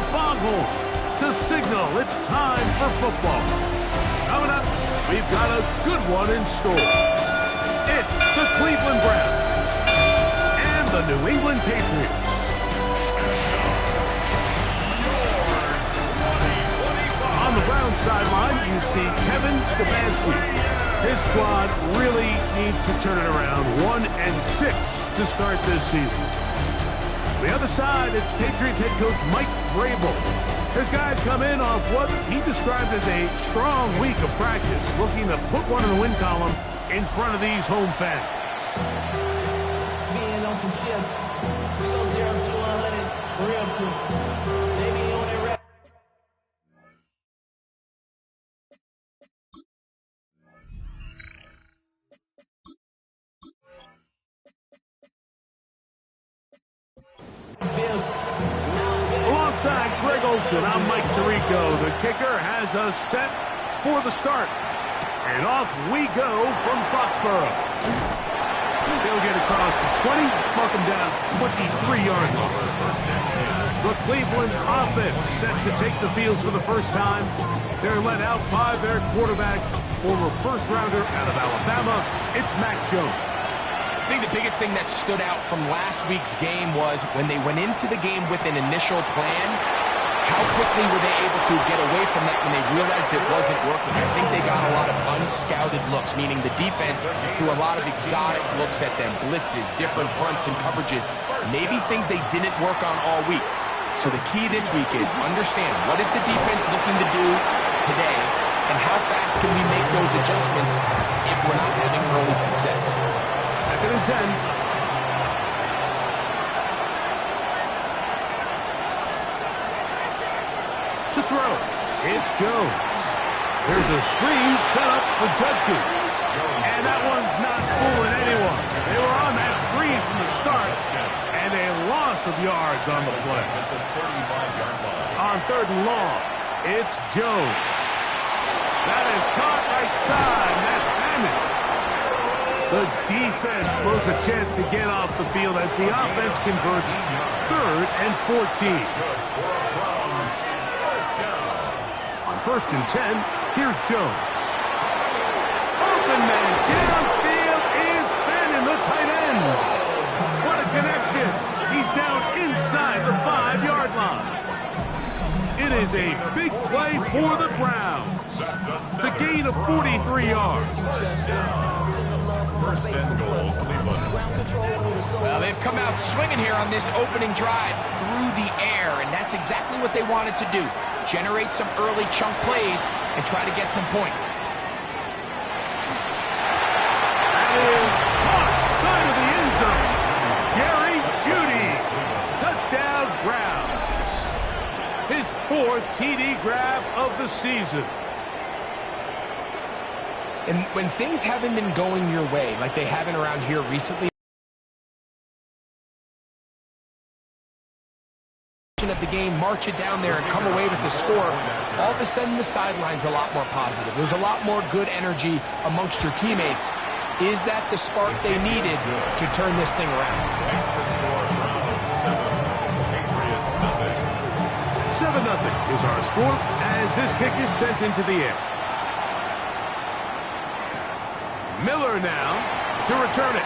the foghorn to signal it's time for football. Coming up, we've got a good one in store. It's the Cleveland Browns and the New England Patriots. On the Browns sideline, you see Kevin Stefanski. His squad really needs to turn it around. 1-6 to start this season. On the other side, it's Patriots head coach Mike Vrabel. His guys come in off what he described as a strong week of practice, looking to put one in the win column in front of these home fans. Being on some shit, we go 0 to 100 real quick. They be on their rap. Alongside Greg Olsen, I'm Mike Tirico. The kicker has us set for the start. And off we go from Foxborough. They'll get across the 20, mark them down 23-yard line. The Cleveland offense set to take the field for the first time. They're led out by their quarterback, former first-rounder out of Alabama. It's Mac Jones. I think the biggest thing that stood out from last week's game was when they went into the game with an initial plan, how quickly were they able to get away from that when they realized it wasn't working? I think they got a lot of unscouted looks, meaning the defense threw a lot of exotic looks at them, blitzes, different fronts and coverages, maybe things they didn't work on all week. So the key this week is understand what is the defense looking to do today and how fast can we make those adjustments if we're not having early success. 2nd and 10. To throw, it's Jones. There's a screen set up for Judkins. And that one's not fooling anyone. They were on that screen from the start, and a loss of yards on the play. On 3rd and long, it's Jones. That is caught right side, and that's Hammond. The defense blows a chance to get off the field as the offense converts 3rd and 14. On 1st and 10, here's Jones. Open man downfield is Fannin, the tight end. What a connection. He's down inside the 5-yard line. It is a big play for the Browns. It's a gain of 43 yards. First and goal, Cleveland. Well, they've come out swinging here on this opening drive through the air, and that's exactly what they wanted to do. Generate some early chunk plays and try to get some points. That is caught side of the end zone. Jerry Jeudy. Touchdown Browns. His 4th TD grab of the season. And when things haven't been going your way, like they haven't around here recently, of the game, march it down there and come away with the score, all of a sudden the sideline's a lot more positive. There's a lot more good energy amongst your teammates. Is that the spark they needed to turn this thing around? Makes the score from 7. Patriots nothing. 7-0 is our score as this kick is sent into the air. Miller now to return it.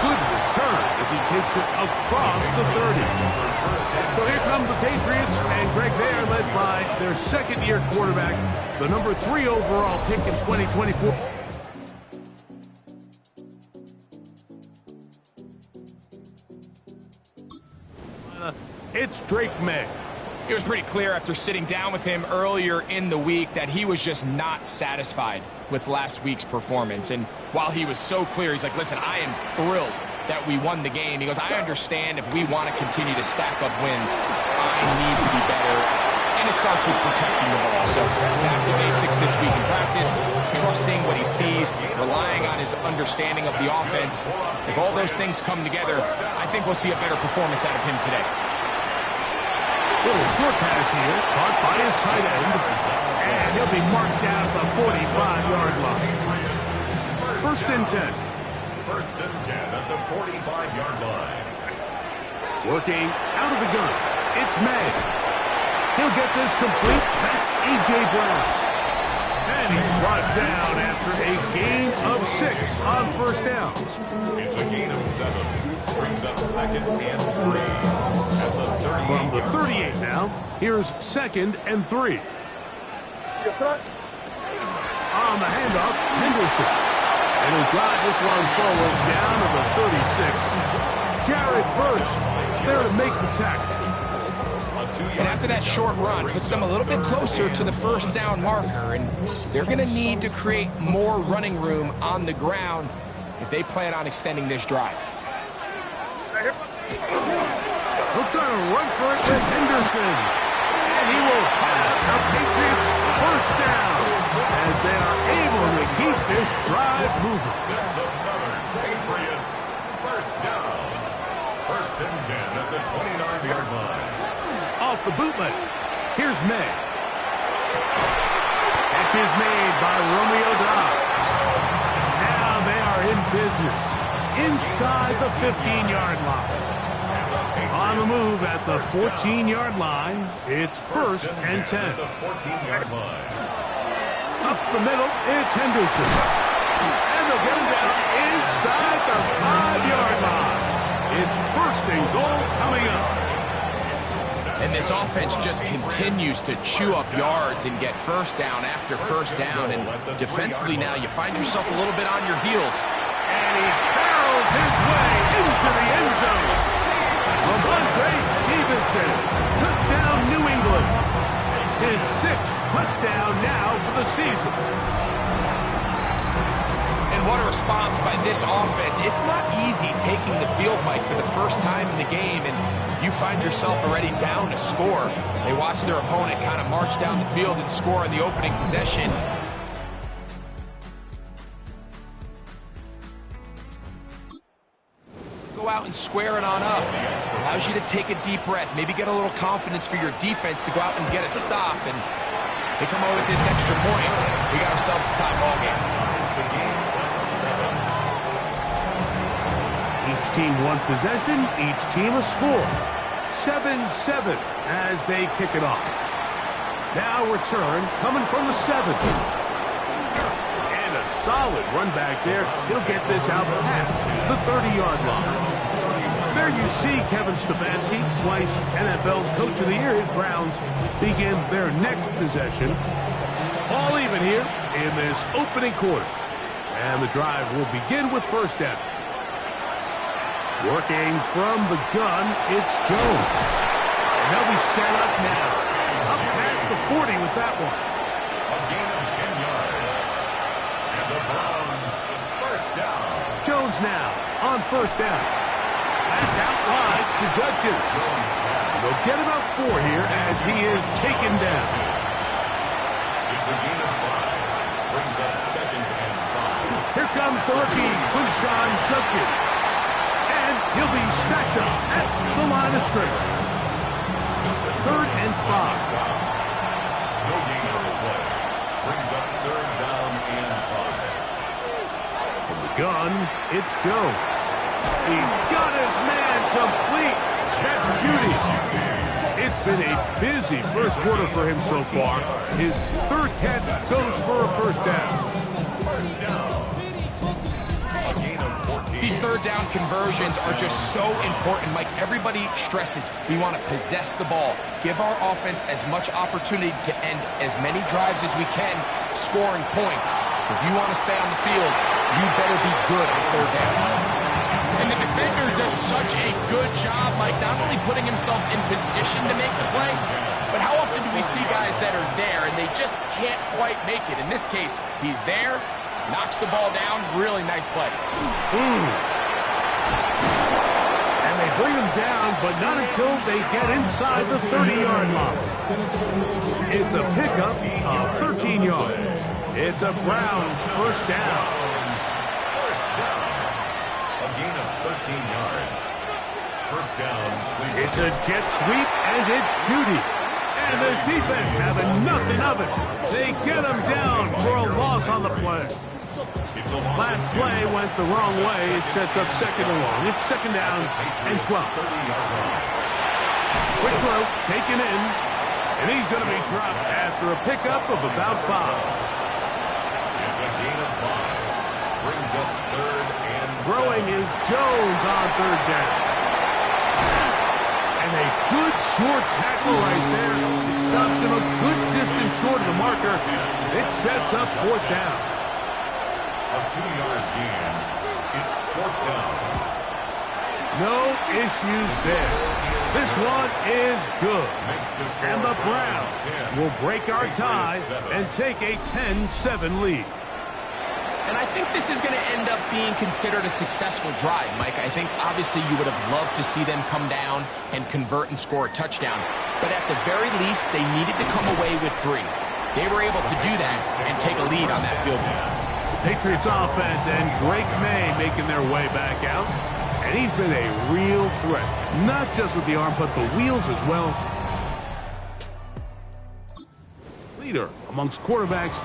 Good return as he takes it across the 30. So here comes the Patriots, and Greg, they are led by their second-year quarterback, the number 3 overall pick in 2024. It's Drake May. It was pretty clear after sitting down with him earlier in the week that he was just not satisfied with last week's performance. And while he was so clear, he's like, listen, I am thrilled that we won the game. He goes, I understand if we want to continue to stack up wins, I need to be better. And it starts with protecting the ball. So back to basics this week in practice, trusting what he sees, relying on his understanding of the offense. If all those things come together, I think we'll see a better performance out of him today. Little short pass here, caught by his tight end, and he'll be marked down at the 45-yard line. 1st and 10. 1st and 10 at the 45-yard line. Working out of the gun. It's May. He'll get this complete. That's A.J. Brown. And he's brought down after a gain of 6 on first down. It's a gain of 7. Brings up second and 3 at the 38. From the 38 now, here's second and 3. On the handoff, Henderson. And he'll drive this one forward down to the 36. Jared Burst there to make the tackle. And after that short run, puts them a little bit closer to the first down marker, and they're going to need to create more running room on the ground if they plan on extending this drive. He'll try to run for it with Henderson. And he will have the Patriots first down as they are able to keep this drive moving. That's another Patriots first down. First and 10 at the 29-yard line. Off the bootleg. Here's May. Catch is made by Romeo Dobbs. Now they are in business inside the 15-yard line. On the move at the 14-yard line, it's first and 10. At the 14-yard line. Up the middle, it's Henderson. And they'll get him down inside the 5-yard line. It's first and goal coming up. And this offense just continues to chew up yards and get first down after first down. And defensively now, you find yourself a little bit on your heels. And he barrels his way into the end zone. Ramondre Stevenson, touchdown New England. His 6th touchdown now for the season. And what a response by this offense. It's not easy taking the field, Mike, for the first time in the game, and you find yourself already down to score. They watch their opponent kind of march down the field and score in the opening possession. Go out and square it on up. Allows you to take a deep breath, maybe get a little confidence for your defense to go out and get a stop, and they come away with this extra point. We got ourselves a tie ball game. Each team one possession, each team a score. 7-7 as they kick it off. Now return coming from the 7. And a solid run back there. He'll get this out past the 30-yard line. There you see Kevin Stefanski, twice NFL Coach of the Year. His Browns begin their next possession. All even here in this opening quarter. And the drive will begin with first down. Working from the gun, it's Jones. And they'll be set up now. Up past the 40 with that one. A gain of 10 yards. And the Browns first down. Jones now on first down. That's out wide to Judkins. They'll get about 4 here as he is taken down. It's a gain of 5. Brings up second and 5. Here comes the rookie, Quinshawn Judkins. And he'll be stacked up at the line of scrimmage. 3rd and 5. No gain on the play. Brings up 3rd down and 5. From the gun, it's Jones. He's got his man complete. That's Judy. It's been a busy first quarter for him so far. His 3rd catch goes for a first down. First down. A gain of 14. These 3rd down conversions are just so important, Mike. Everybody stresses we want to possess the ball, give our offense as much opportunity to end as many drives as we can, scoring points. So if you want to stay on the field, you better be good on 3rd down. And the defender does such a good job, Mike, not only putting himself in position to make the play, but how often do we see guys that are there and they just can't quite make it? In this case, he's there, knocks the ball down, really nice play. And they bring him down, but not until they get inside the 30-yard line. It's a pickup of 13 yards. It's a Browns first down. A gain of 13 yards. First down. It's a jet sweep, and it's Judy. And this defense having nothing of it. They get him down for a loss on the play. Last play went the wrong way. It sets up 2nd and long. It's 2nd down and 12. Quick throw, taken in, and he's going to be dropped after a pickup of about 5. It's a gain of 5. Brings up 3rd and 7. Throwing is Jones on 3rd down. And a good short tackle right there. It stops him a good distance short of the marker. It sets up 4th down. A 2-yard gain. It's 4th down. No issues there. This one is good. And the Browns will break our tie and take a 10-7 lead. And I think this is going to end up being considered a successful drive, Mike. I think obviously you would have loved to see them come down and convert and score a touchdown. But at the very least, they needed to come away with 3. They were able to do that and take a lead on that field goal. Patriots offense and Drake May making their way back out. And he's been a real threat, not just with the arm, but the wheels as well. Leader amongst quarterbacks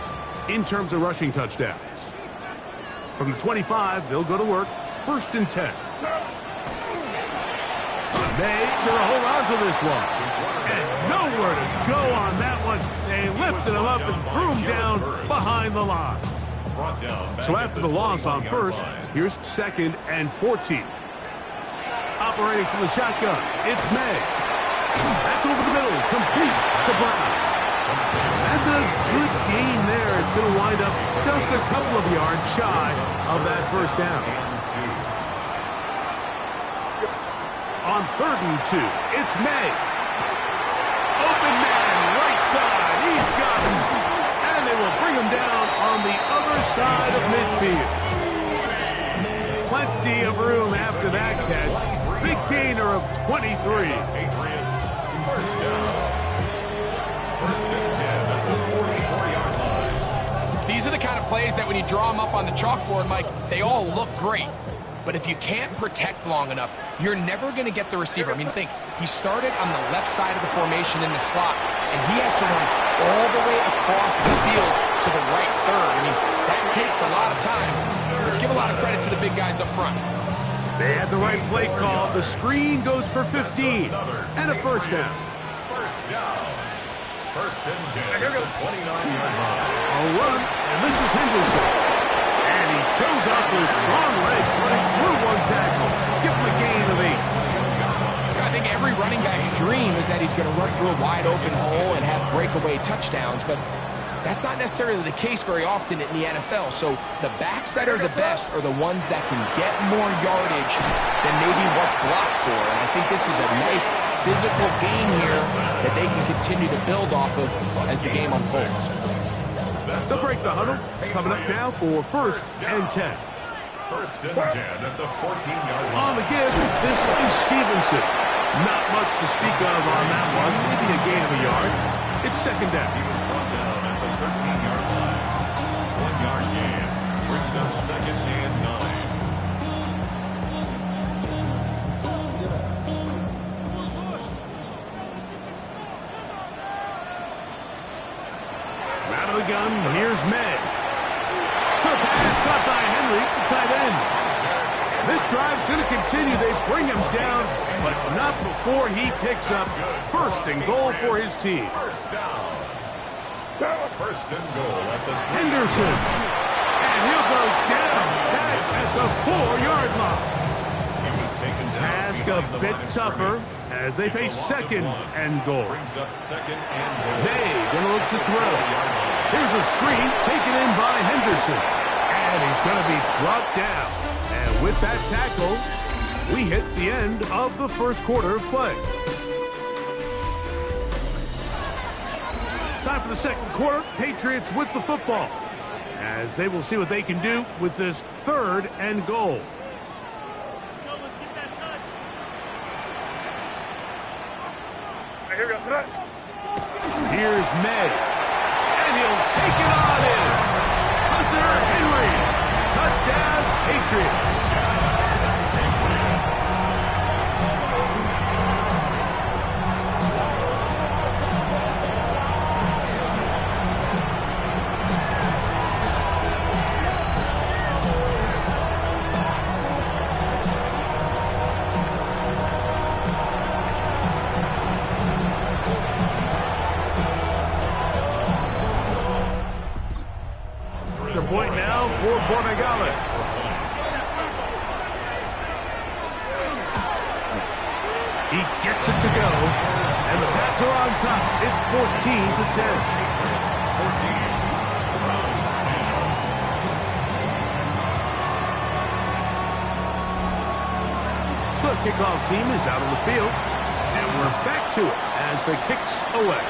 in terms of rushing touchdowns. From the 25, they'll go to work. 1st and 10. May gonna hold on to this one. And nowhere to go on that one. They lifted him up and threw him down behind the line. So after the loss on 1st, here's 2nd and 14. Operating from the shotgun, it's May. That's over the middle, complete to Brown. That's a good gain there. It's going to wind up just a couple of yards shy of that 1st down. On 3rd and 2, it's May. Open man, right side. He's got him. And they will bring him down on the other side of midfield. Plenty of room after that catch. Big gainer of 23. Patriots, 1st down. 1st and 10 at the 44-yard line. These are the kind of plays that when you draw them up on the chalkboard, Mike, they all look great. But if you can't protect long enough, you're never going to get the receiver. I mean, think, he started on the left side of the formation in the slot, and he has to run all the way across the field to the right 3rd. I mean, that takes a lot of time. Let's give a lot of credit to the big guys up front. They had the right play call. The screen goes for 15 and a 1st down. 1st down. 1st and 10 at the 29-yard line. A run, and this is Henderson. And he shows up with strong legs running through one tackle. Give him a gain of 8. I think every running back's dream is that he's going to run through a wide open hole and have breakaway touchdowns, but that's not necessarily the case very often in the NFL. So the backs that are the best are the ones that can get more yardage than maybe what's blocked for. And I think this is a nice physical gain here that they can continue to build off of as the game unfolds. They'll break the huddle. Coming up now for 1st and 10. 1st and 10 at the 14-yard line. On the give, this is Stevenson. Not much to speak of on that one. Maybe a gain of a yard. It's 2nd down. He was brought down at the 13-yard line. 1-yard gain brings up 2nd and 9. Out of the gun, here's May. Short pass caught by Henry, the tight end. This drive's going to continue. They bring him down, but not before he picks up 1st and goal for his team. 1st down. 1st and goal at the Henderson. And he'll go down back at the 4-yard line. He was taken down. Task a bit tougher as they face 2nd and goal. Brings up 2nd and goal. They gonna look to throw. Here's a screen taken in by Henderson. And he's gonna be brought down. And with that tackle, we hit the end of the 1st quarter of play. Time for the 2nd quarter. Patriots with the football, as they will see what they can do with this 3rd and goal. Here's May. And he'll take it on in. Hunter Henry. Touchdown, Patriots. He gets it to go, and the Pats are on top. It's 14-10. 14. Browns 10. The kickoff team is out on the field, and we're back to it as the kick's away.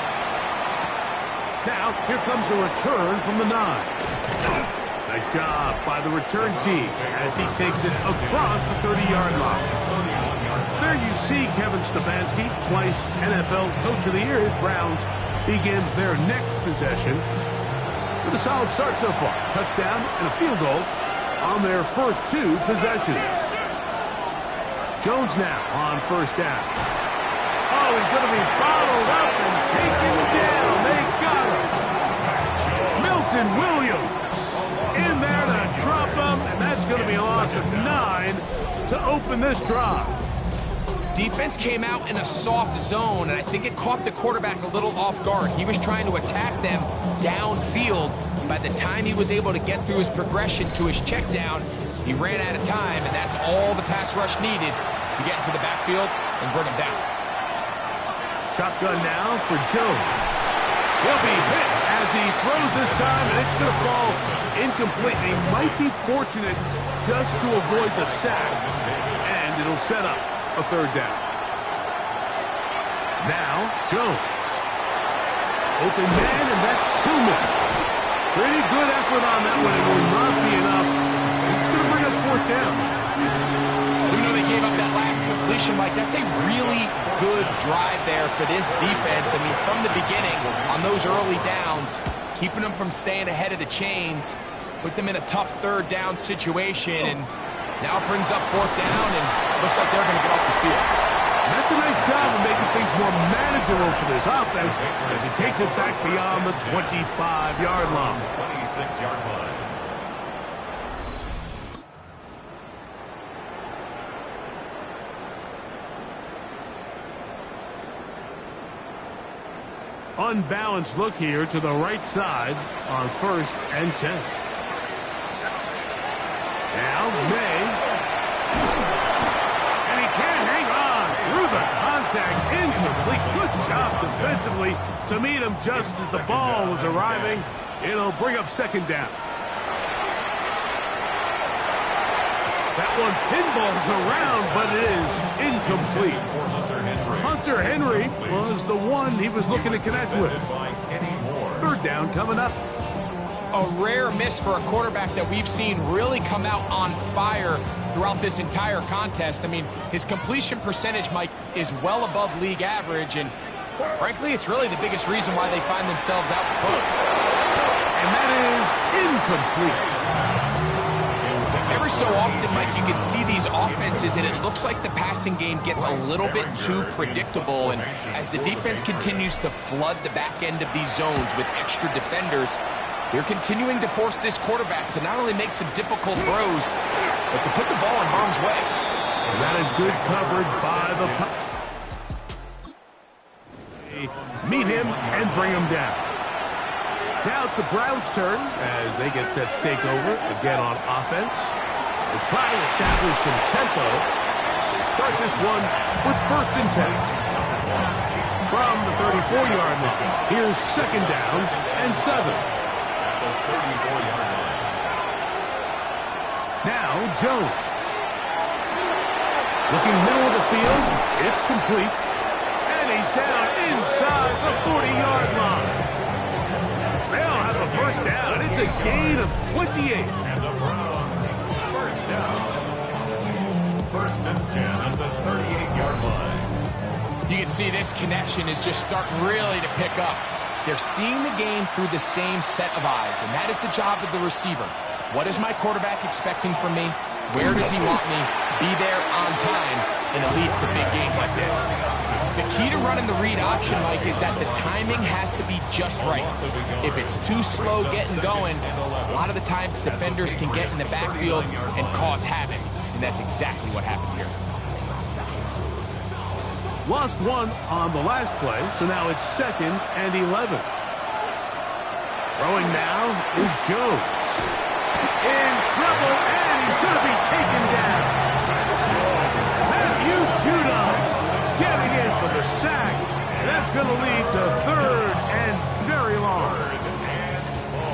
Now, here comes a return from the 9. Nice job by the return team as he takes it across the 30-yard line. There you see Kevin Stefanski, twice NFL Coach of the Year. His Browns begin their next possession with a solid start so far. Touchdown and a field goal on their first 2 possessions. Jones now on first down. Oh, he's going to be bottled up and taken down. They got him. Milton Williams in there to drop him, and that's going to be a loss of 9 to open this drive. Defense came out in a soft zone, and I think it caught the quarterback a little off guard. He was trying to attack them downfield. By the time he was able to get through his progression to his check down, he ran out of time, and that's all the pass rush needed to get into the backfield and bring him down. Shotgun now for Jones. He'll be hit as he throws this time, and it's going to fall incomplete. He might be fortunate just to avoid the sack, and it'll set up a third down. Now, Jones. Open man, and that's Tillman. Pretty good effort on that one. It will not be enough. It's going to bring up fourth down. Even though they gave up that last completion, Mike, that's a really good drive there for this defense. I mean, from the beginning, on those early downs, keeping them from staying ahead of the chains, put them in a tough third down situation, and now it brings up fourth down, and looks like they're going to get off the field. That's a nice job of making things more manageable for this offense as he takes it back beyond the 25-yard line. 26-yard line. Unbalanced look here to the right side on 1st and 10. Now, May. And he can't hang on through the contact. Incomplete. Good job defensively to meet him just as the ball was arriving. It'll bring up second down. That one pinballs around, but it is incomplete. Hunter Henry was the one he was looking to connect with. Third down coming up. A rare miss for a quarterback that we've seen really come out on fire throughout this entire contest. I mean, his completion percentage, Mike, is well above league average, and frankly, it's really the biggest reason why they find themselves out front. And that is incomplete. Every so often, Mike, you can see these offenses, and it looks like the passing game gets a little bit too predictable, and as the defense continues to flood the back end of these zones with extra defenders, they're continuing to force this quarterback to not only make some difficult throws, but to put the ball in harm's way. And that is good coverage by the... Meet him and bring him down. Now it's the Browns' turn as they get set to take over again on offense. They try to establish some tempo. They start this one with 1st and 10. From the 34-yard line, here's second down and 7. Now Jones. Looking middle of the field, it's complete. And he's down inside the 40-yard line. They'll have a first down. It's a gain of 28. And the Browns, first down. 1st and 10 at the 38-yard line. You can see this connection is just starting really to pick up. They're seeing the game through the same set of eyes, and that is the job of the receiver. What is my quarterback expecting from me? Where does he want me? Be there on time, and it leads to big gains like this. The key to running the read option, Mike, is that the timing has to be just right. If it's too slow getting going, a lot of the times defenders can get in the backfield and cause havoc, and that's exactly what happened here. Lost one on the last play, so now it's 2nd and 11. Throwing now is Jones. In trouble, and he's going to be taken down. Matthew Judon gets for the sack. And that's going to lead to 3rd and very long.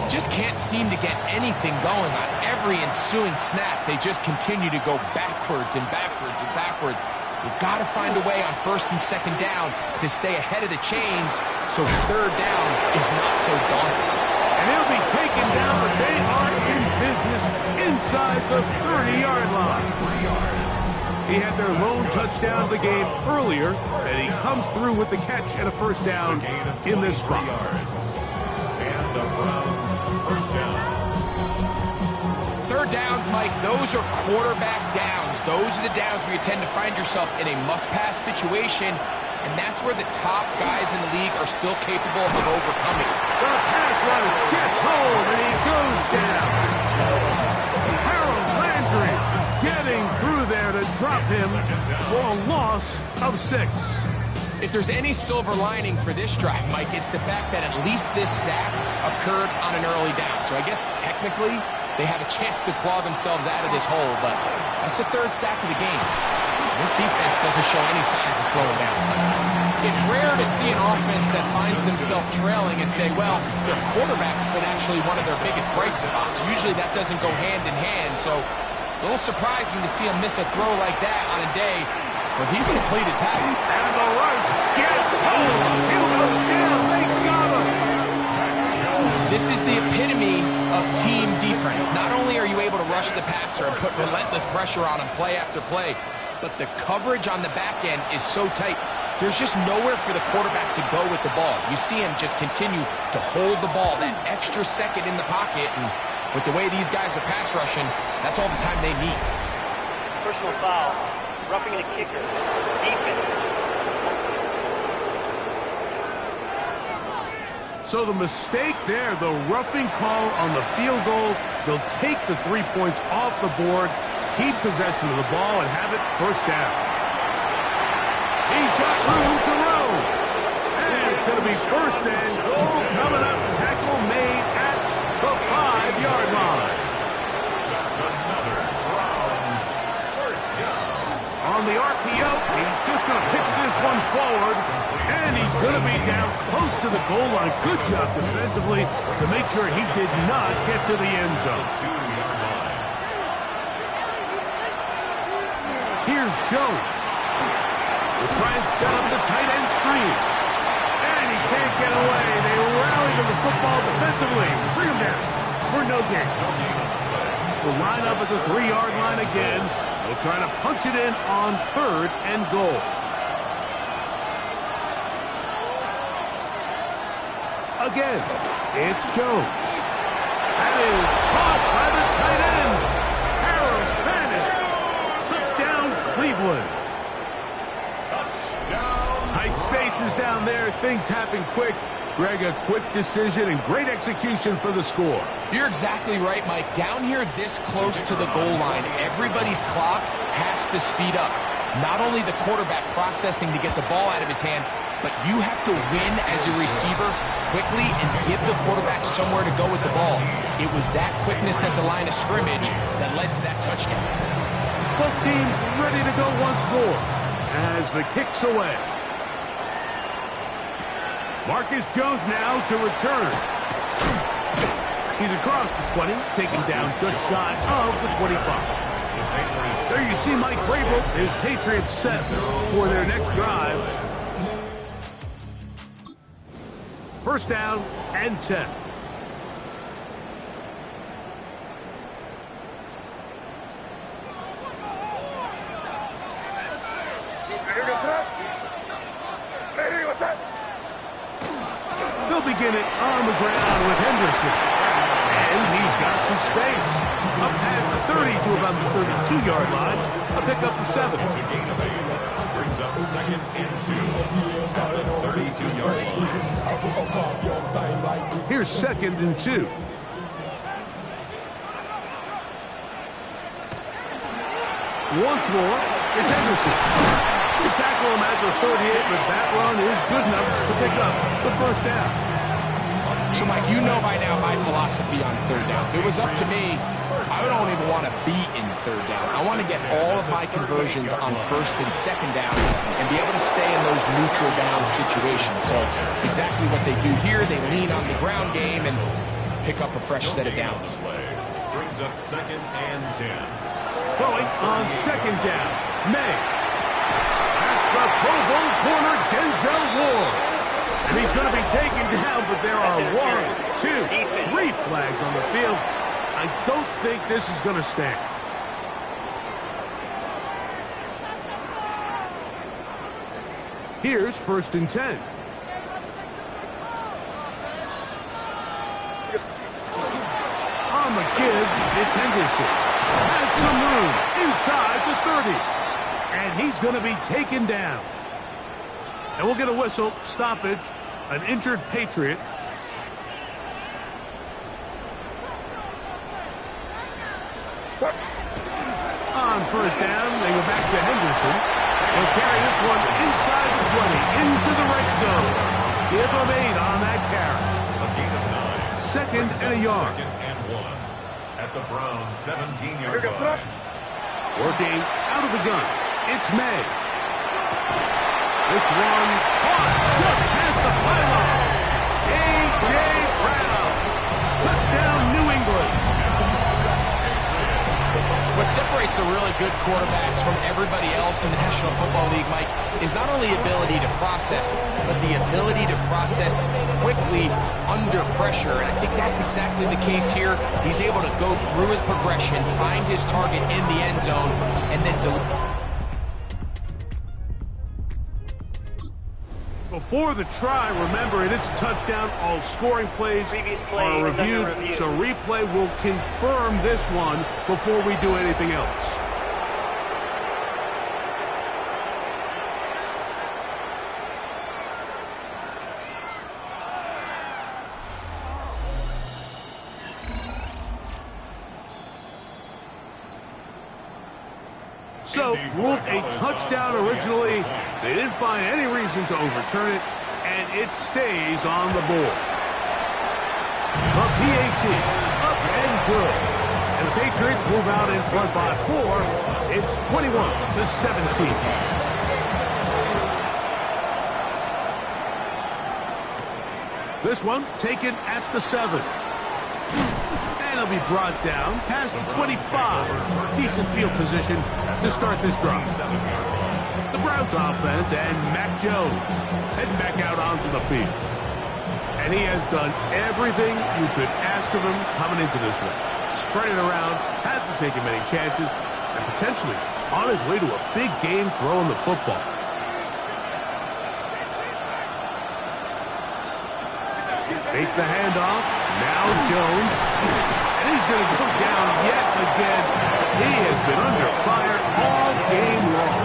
Just can't seem to get anything going on every ensuing snap. They just continue to go backwards and backwards and backwards. You've got to find a way on 1st and 2nd down to stay ahead of the chains so 3rd down is not so daunting. And he'll be taken down, but they are in business inside the 30-yard line. He had their lone touchdown of the game earlier, and he comes through with the catch and a 1st down in this spot. And the Browns 1st down. 3rd downs, Mike, those are quarterback downs. Those are the downs where you tend to find yourself in a must-pass situation, and that's where the top guys in the league are still capable of overcoming. The pass rush gets home, and he goes down. Harold Landry getting through there to drop him for a loss of 6. If there's any silver lining for this drive, Mike, it's the fact that at least this sack occurred on an early down. So I guess technically they have a chance to claw themselves out of this hole, but that's the 3rd sack of the game. This defense doesn't show any signs of slowing down. It's rare to see an offense that finds themselves trailing and say, well, their quarterback's been actually one of their biggest bright spots. Usually that doesn't go hand in hand, so it's a little surprising to see him miss a throw like that on a day where he's completed passes. And the rush gets home. He'll go down. They got him. This is the epitome of team defense. Not only are you able to rush the passer and put relentless pressure on him play after play, but the coverage on the back end is so tight. There's just nowhere for the quarterback to go with the ball. You see him just continue to hold the ball, that extra second in the pocket, and with the way these guys are pass rushing, that's all the time they need. Personal foul, roughing the kicker, defense. So the mistake there, the roughing call on the field goal, they'll take the 3 points off the board, keep possession of the ball, and have it 1st down. He's got room to roam. And it's going to be 1st and goal coming up. Tackle made at the 5-yard line. That's another Browns 1st down. On the RPO, he's just going to pitch this one forward. And he's going to be down close to the goal line. Good job defensively to make sure he did not get to the end zone. 2-yard line. Here's Jones. We'll try and set up the tight end screen. And he can't get away. They rally to the football defensively. Bring him down for no gain. We'll line up at the 3-yard line again. They'll try to punch it in on 3rd and goal. Again, it's Jones. That is caught by the tight end. Harold Landry. Touchdown, Cleveland. Touchdown. Tight spaces down there. Things happen quick. Greg, a quick decision and great execution for the score. You're exactly right, Mike. Down here this close to the goal line, everybody's clock has to speed up. Not only the quarterback processing to get the ball out of his hand, but you have to win as a receiver quickly and give the quarterback somewhere to go with the ball. It was that quickness at the line of scrimmage that led to that touchdown. Both teams ready to go once more as the kick's away. Marcus Jones now to return. He's across the 20, taken down just shy of the 25. There you see Mike Vrabel, his Patriots set for their next drive. 1st down and 10. They'll begin it on the ground with Henderson. And he's got some space. Up past the 30 to about the 32-yard line. A pickup of 7. To gain of 8. Brings up 2nd and 2 at the 32-yard line. Here's 2nd and 2. Once more, it's Henderson. You tackle him at the 38, but that run is good enough to pick up the 1st down. So, Mike, you know by now my philosophy on third down. If it was up to me, I don't even want to be in third down. I want to get all of my conversions on first and second down and be able to stay in those neutral down situations. So it's exactly what they do here. They lean on the ground game and pick up a fresh set of downs. Brings up 2nd and 10. Throwing on 2nd down. May. That's the Pro Bowl corner, Denzel Ward. And he's going to be taken down, but there are 1, 2, 3 flags on the field. I don't think this is going to stand. Here's 1st and 10. On the give, it's Henderson. Has some room inside the 30. And he's going to be taken down. And we'll get a whistle, stoppage, an injured Patriot. On 1st down, they go back to Henderson. He'll carry this one inside the 20, into the red zone. Give him 8 on that carry. A gain of 9. 2nd and a yard. 2nd and 1. At the Browns 17-yard line. Working out of the gun. It's May. This one caught just past the pylon. A.J. Brown. Touchdown, New England. What separates the really good quarterbacks from everybody else in the National Football League, Mike, is not only ability to process, but the ability to process quickly under pressure. And I think that's exactly the case here. He's able to go through his progression, find his target in the end zone, and then deliver. Before the try, remember, it is a touchdown. All scoring plays Previous play are is under reviewed, review. so replay will confirm this one before we do anything else. So, ruled a touchdown originally. They didn't find any reason to overturn it, and it stays on the board. The PAT, up and good. And the Patriots move out in front by 4. It's 21-17. This one taken at the 7. And he'll be brought down past the 25. Decent field position to start this drive. The Browns offense and Mac Jones heading back out onto the field. And he has done everything you could ask of him coming into this one. Spread it around, hasn't taken many chances, and potentially on his way to a big game throwing the football. Fake the handoff. Now Jones. And he's going to go down yet again. He has been under fire all game long.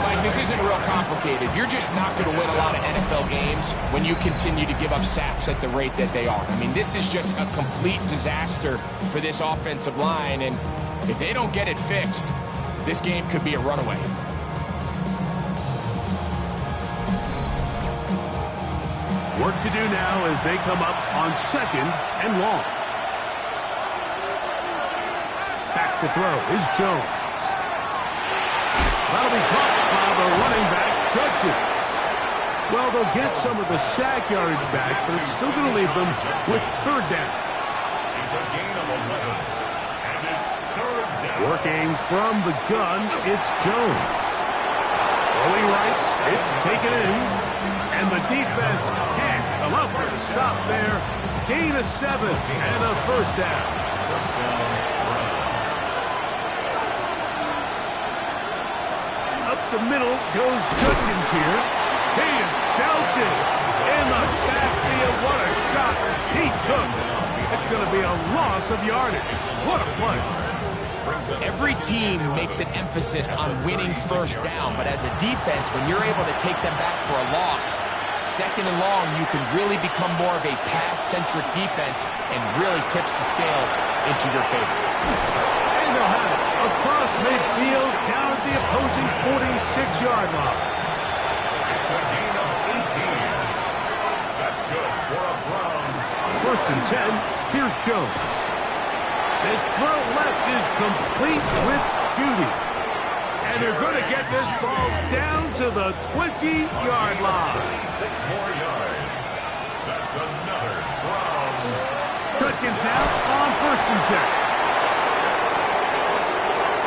Mike, this isn't real complicated. You're just not going to win a lot of NFL games when you continue to give up sacks at the rate that they are. I mean, this is just a complete disaster for this offensive line. And if they don't get it fixed, this game could be a runaway. Work to do now as they come up on 2nd and long. Back to throw is Jones. That'll be caught by the running back, Judkins. Well, they'll get some of the sack yardage back, but it's still going to leave them with 3rd down. It's a gain of 11. And it's 3rd down. Working from the gun, it's Jones. Throwing right, it's taken in. And the defense can't come up with a stop there. Gain of 7 and a 1st down. First down, Up the middle goes Judkins here. He is belted in the backfield. What a shot he took. It's going to be a loss of yardage. What a play. Every team makes an emphasis on winning 1st down, but as a defense, when you're able to take them back for a loss, 2nd and long, you can really become more of a pass-centric defense and really tips the scales into your favor. And they'll have it across midfield down at the opposing 46-yard line. It's a gain of 18. That's good for a Browns 10. Here's Jones. This throw left is complete with Judy. And they're going to get this ball down to the 20-yard line. 36 more yards. That's another Browns. Judkins now on 1st and 10.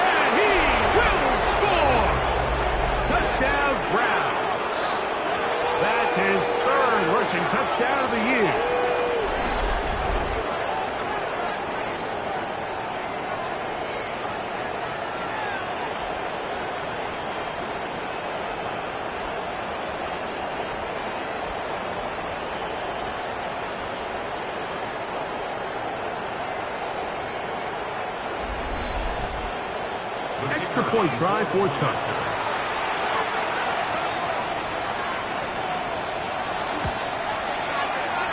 And he will score. Touchdown, Browns. That's his 3rd rushing touchdown of the year. Extra point try, 4th cut.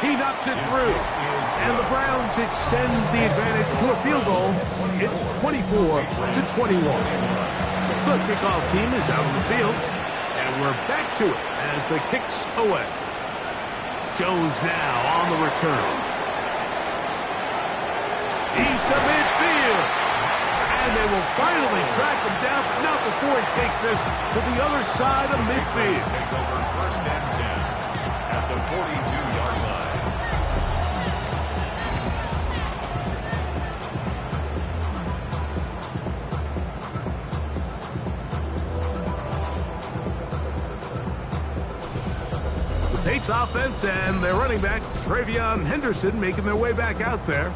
He knocks it through. And the Browns extend the advantage to a field goal. It's 24-21. The kickoff team is out on the field. And we're back to it as the kick's away. Jones now on the return. He's to midfield. And they will finally track him down, but not before he takes this to the other side of midfield. Take over 1st and 10 at the 42-yard line. The Patriots offense and their running back, Travion Henderson, making their way back out there.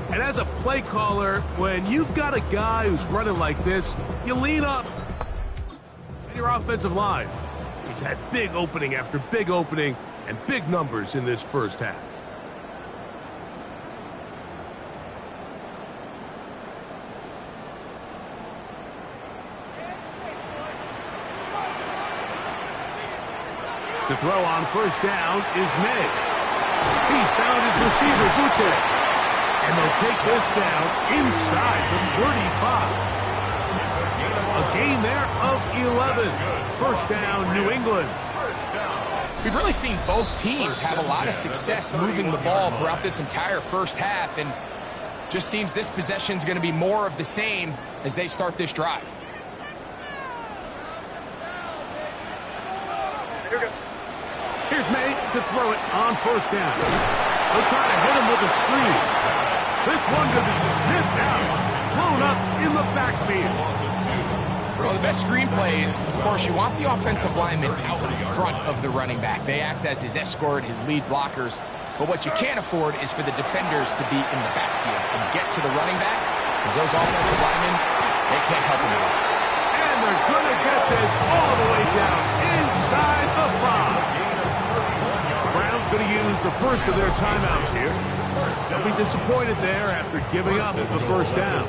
And as a play caller, when you've got a guy who's running like this, you lean up at your offensive line. He's had big opening after big opening and big numbers in this first half. To throw on 1st down is May. He's found his receiver, Butte. And they'll take this down inside the 35. A gain there of 11. 1st down, New England. We've really seen both teams have a lot of success moving the ball throughout this entire first half, and just seems this possession is going to be more of the same as they start this drive. Here's May to throw it on 1st down. They'll try to hit him with a screen. This one could be sniffed out, blown up in the backfield. Well, the best screen plays, of course, you want the offensive lineman out in front of the running back. They act as his escort, his lead blockers. But what you can't afford is for the defenders to be in the backfield and get to the running back, because those offensive linemen, they can't help him at all. And they're going to get this all the way down inside the 5. The Browns going to use the first of their timeouts here. They'll be disappointed there after giving up the 1st down.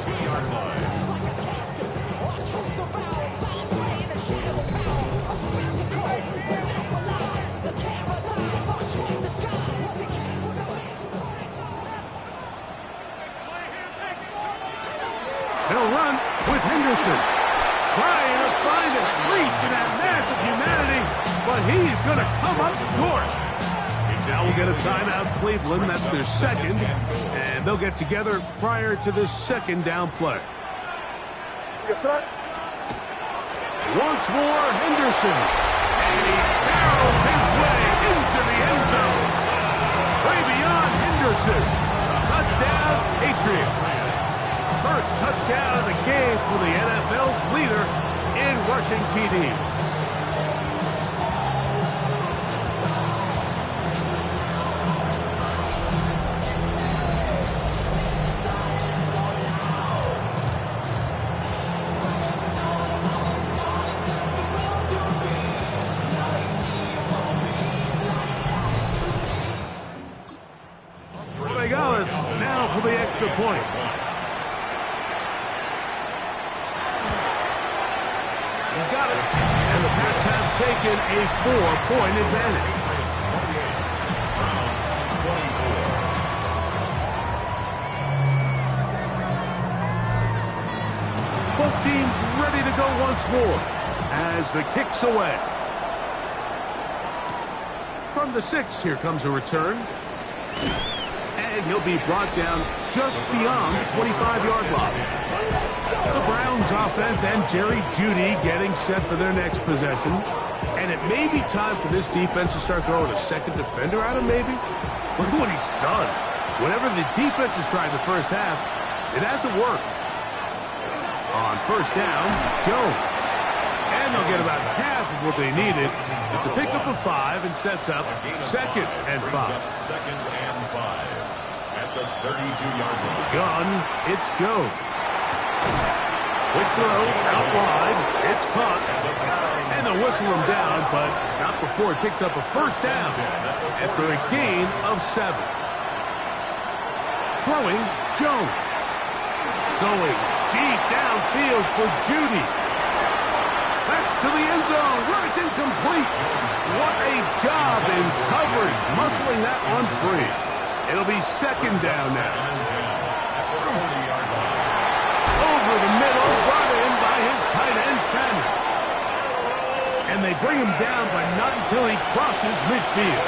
They'll run with Henderson. Trying to find a crease in that mass of humanity, but he's going to come up short. Now we'll get a timeout, Cleveland. That's their 2nd. And they'll get together prior to this 2nd down play. Once more, Henderson. And he barrels his way into the end zone. Way beyond Henderson. Touchdown, Patriots. First touchdown of the game for the NFL's leader in rushing TDs. Now for the extra point. He's got it. And the Pats have taken a 4-point advantage. Both teams ready to go once more as the kick's away. From the 6, here comes a return. and he'll be brought down just beyond the 25-yard line. The Browns offense and Jerry Jeudy getting set for their next possession. And it may be time for this defense to start throwing a second defender at him, maybe. Look at what he's done. Whatever the defense has tried the first half, it hasn't worked. On first down, Jones. And they'll get about half of what they needed. It's a pickup of 5 and sets up second and 5. Second and 5 at the 32-yard line. Gun, it's Jones. Quick throw, out wide, it's caught. And they'll whistle him down, but not before he picks up a first down after a gain of 7. Throwing, Jones. Going deep downfield for Jeudy. That's to the end zone where it's incomplete. What a job in coverage, muscling that one free. It'll be second down now. Over the middle, brought in by his tight end, Fannin. And they bring him down, but not until he crosses midfield.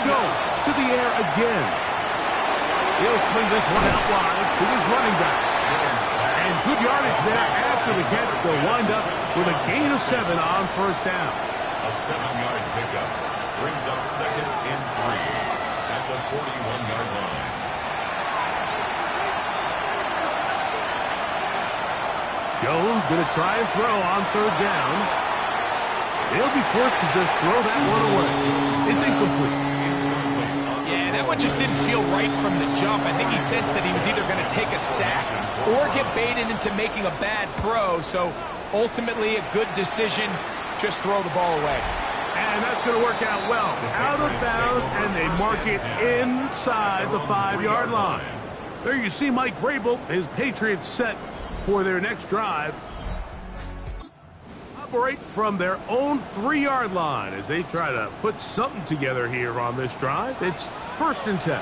Jones to the air again. He'll swing this one out wide to his running back. And good yardage there after the catch. They'll wind up with a gain of 7 on first down. A 7-yard pickup brings up second and 3 at the 41-yard line. Jones going to try and throw on third down. He'll be forced to just throw that one away. It's incomplete. Yeah, that one just didn't feel right from the jump. I think he sensed that he was either going to take a sack or get baited into making a bad throw. So ultimately a good decision, just throw the ball away. And that's going to work out well. Out of bounds, and they mark it inside the 5-yard line. There you see Mike Vrabel, his Patriots set for their next drive. Operate from their own 3-yard line as they try to put something together here on this drive. It's first and 10.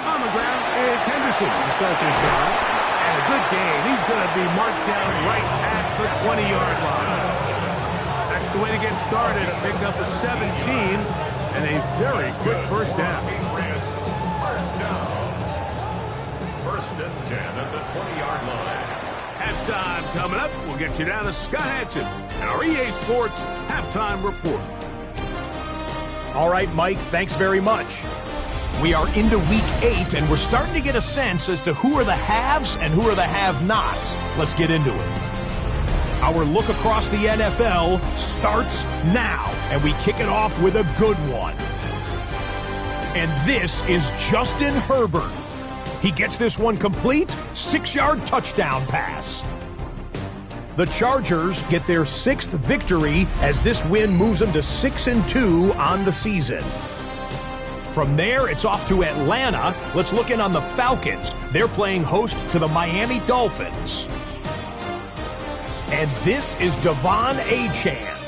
On the ground, it's Henderson to start this drive. And a good game. He's going to be marked down right at the 20-yard line. That's the way to get started. A pickup of 17 and a very quick first down. First down. First and 10 at the 20-yard line. Halftime coming up. We'll get you down to Scott Hanson and our EA Sports Halftime Report. All right, Mike, thanks very much. We are into week 8, and we're starting to get a sense as to who are the haves and who are the have-nots. Let's get into it. Our look across the NFL starts now, and we kick it off with a good one. And this is Justin Herbert. He gets this one complete, 6-yard touchdown pass. The Chargers get their 6th victory as this win moves them to 6-2 on the season. From there, it's off to Atlanta. Let's look in on the Falcons. They're playing host to the Miami Dolphins. And this is Devon Achane.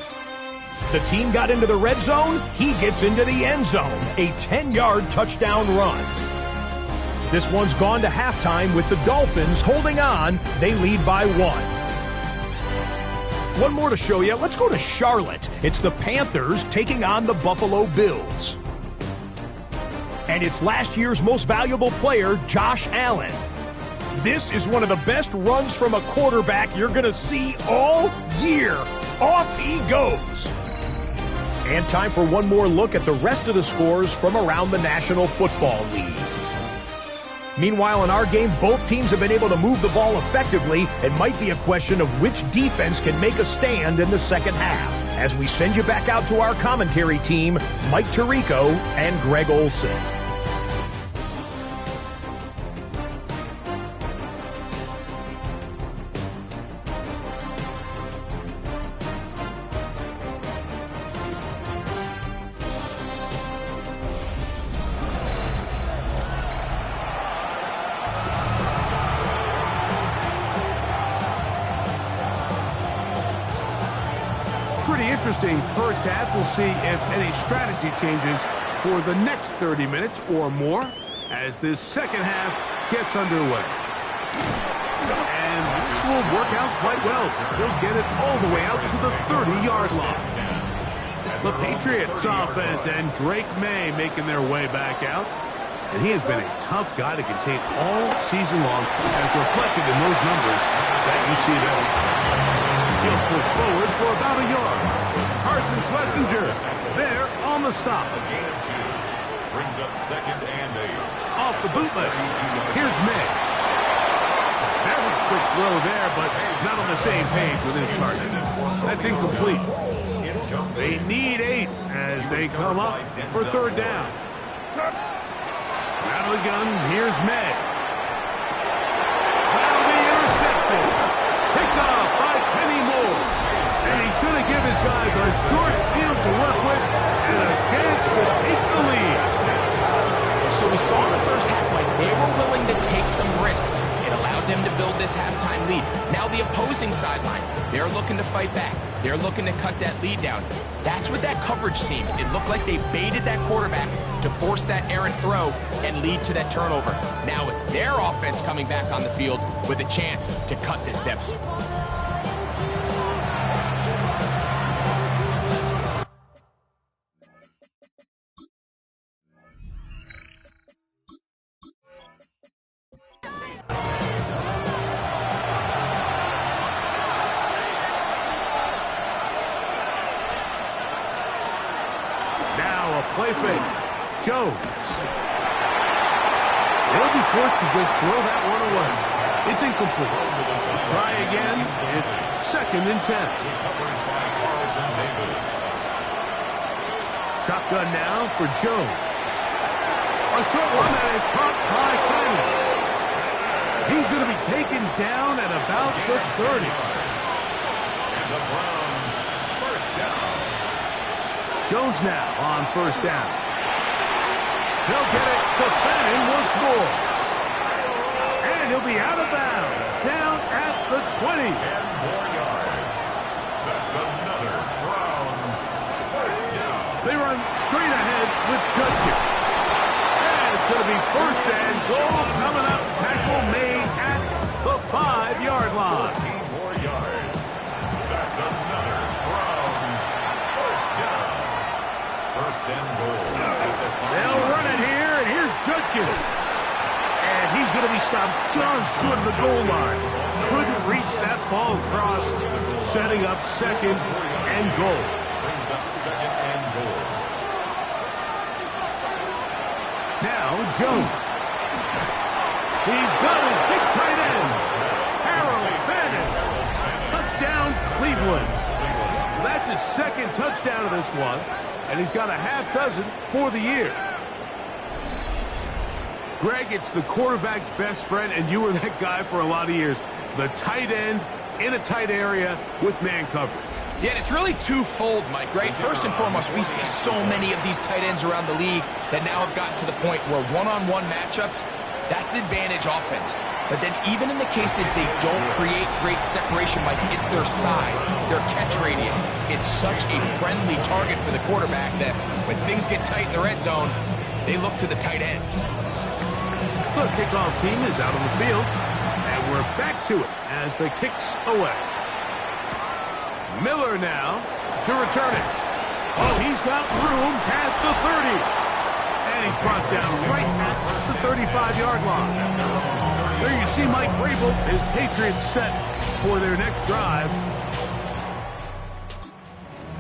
The team got into the red zone. He gets into the end zone. A 10-yard touchdown run. This one's gone to halftime with the Dolphins holding on. They lead by 1. One more to show you. Let's go to Charlotte. It's the Panthers taking on the Buffalo Bills. And it's last year's most valuable player, Josh Allen. This is one of the best runs from a quarterback you're going to see all year. Off he goes. And time for one more look at the rest of the scores from around the National Football League. Meanwhile, in our game, both teams have been able to move the ball effectively. It might be a question of which defense can make a stand in the second half. As we send you back out to our commentary team, Mike Tirico and Greg Olson. Pretty interesting first half. We'll see if any strategy changes for the next 30 minutes or more as this second half gets underway. And this will should work out quite well. He'll get it all the way out to the 30-yard line. The Patriots offense and Drake May making their way back out. And he has been a tough guy to contain all season long, as reflected in those numbers that you see there. He'll push forward for about a yard. Carson Schlesinger there on the stop. A gain of 2. Brings up 2nd and 8. Off the bootleg. Here's May. Very quick throw there, but not on the same page with his target. That's incomplete. They need 8 as they come up for 3rd down. Out of the gun, here's May. That'll be intercepted. Picked off by Penny Moore. And he's going to give his guys a short field to work with and a chance to take the lead. So we saw in the first half, Mike, they were willing to take some risks. It allowed them to build this halftime lead. Now the opposing sideline, they're looking to fight back. They're looking to cut that lead down. That's what that coverage seemed. It looked like they baited that quarterback to force that errant throw and lead to that turnover. Now it's their offense coming back on the field with a chance to cut this deficit. Play fake. Jones. They'll be forced to just throw that one away. It's incomplete. Try again. It's 2nd and 10. Shotgun now for Jones. A short one that is caught by Fanning. He's going to be taken down at about the 30. And the Browns, 1st down. Jones now on 1st down. He'll get it to Fanning once more. And he'll be out of bounds, down at the 20. 10 more yards. That's another Browns 1st down. They run straight ahead with Judkins. And it's going to be 1st and goal coming up. Tackle made at the 5-yard line. 14 more yards. That's another Browns 1st down. 1st and goal. They'll run it here, and here's Judkins. And he's going to be stopped just short of the goal line. Couldn't reach that ball across, setting up 2nd and goal. Brings up 2nd and goal. Now Jones. He's got his big tight end. Harold Fanning. Touchdown, Cleveland. That's his 2nd touchdown of this one. And he's got a half dozen for the year. Greg, it's the quarterback's best friend, and you were that guy for a lot of years. The tight end in a tight area with man coverage. Yeah, and it's really twofold, Mike, right? First and foremost, we see so many of these tight ends around the league that now have gotten to the point where one-on-one matchups, that's advantage offense. But then even in the cases they don't create great separation, Mike, it's their size, their catch radius. It's such a friendly target for the quarterback that when things get tight in the red zone, they look to the tight end. The kickoff team is out on the field, and we're back to it as the kick's away. Miller now to return it. Oh, he's got room past the 30. And he's brought down right at the 35-yard line. There you see Mike Vrabel, his Patriots set for their next drive.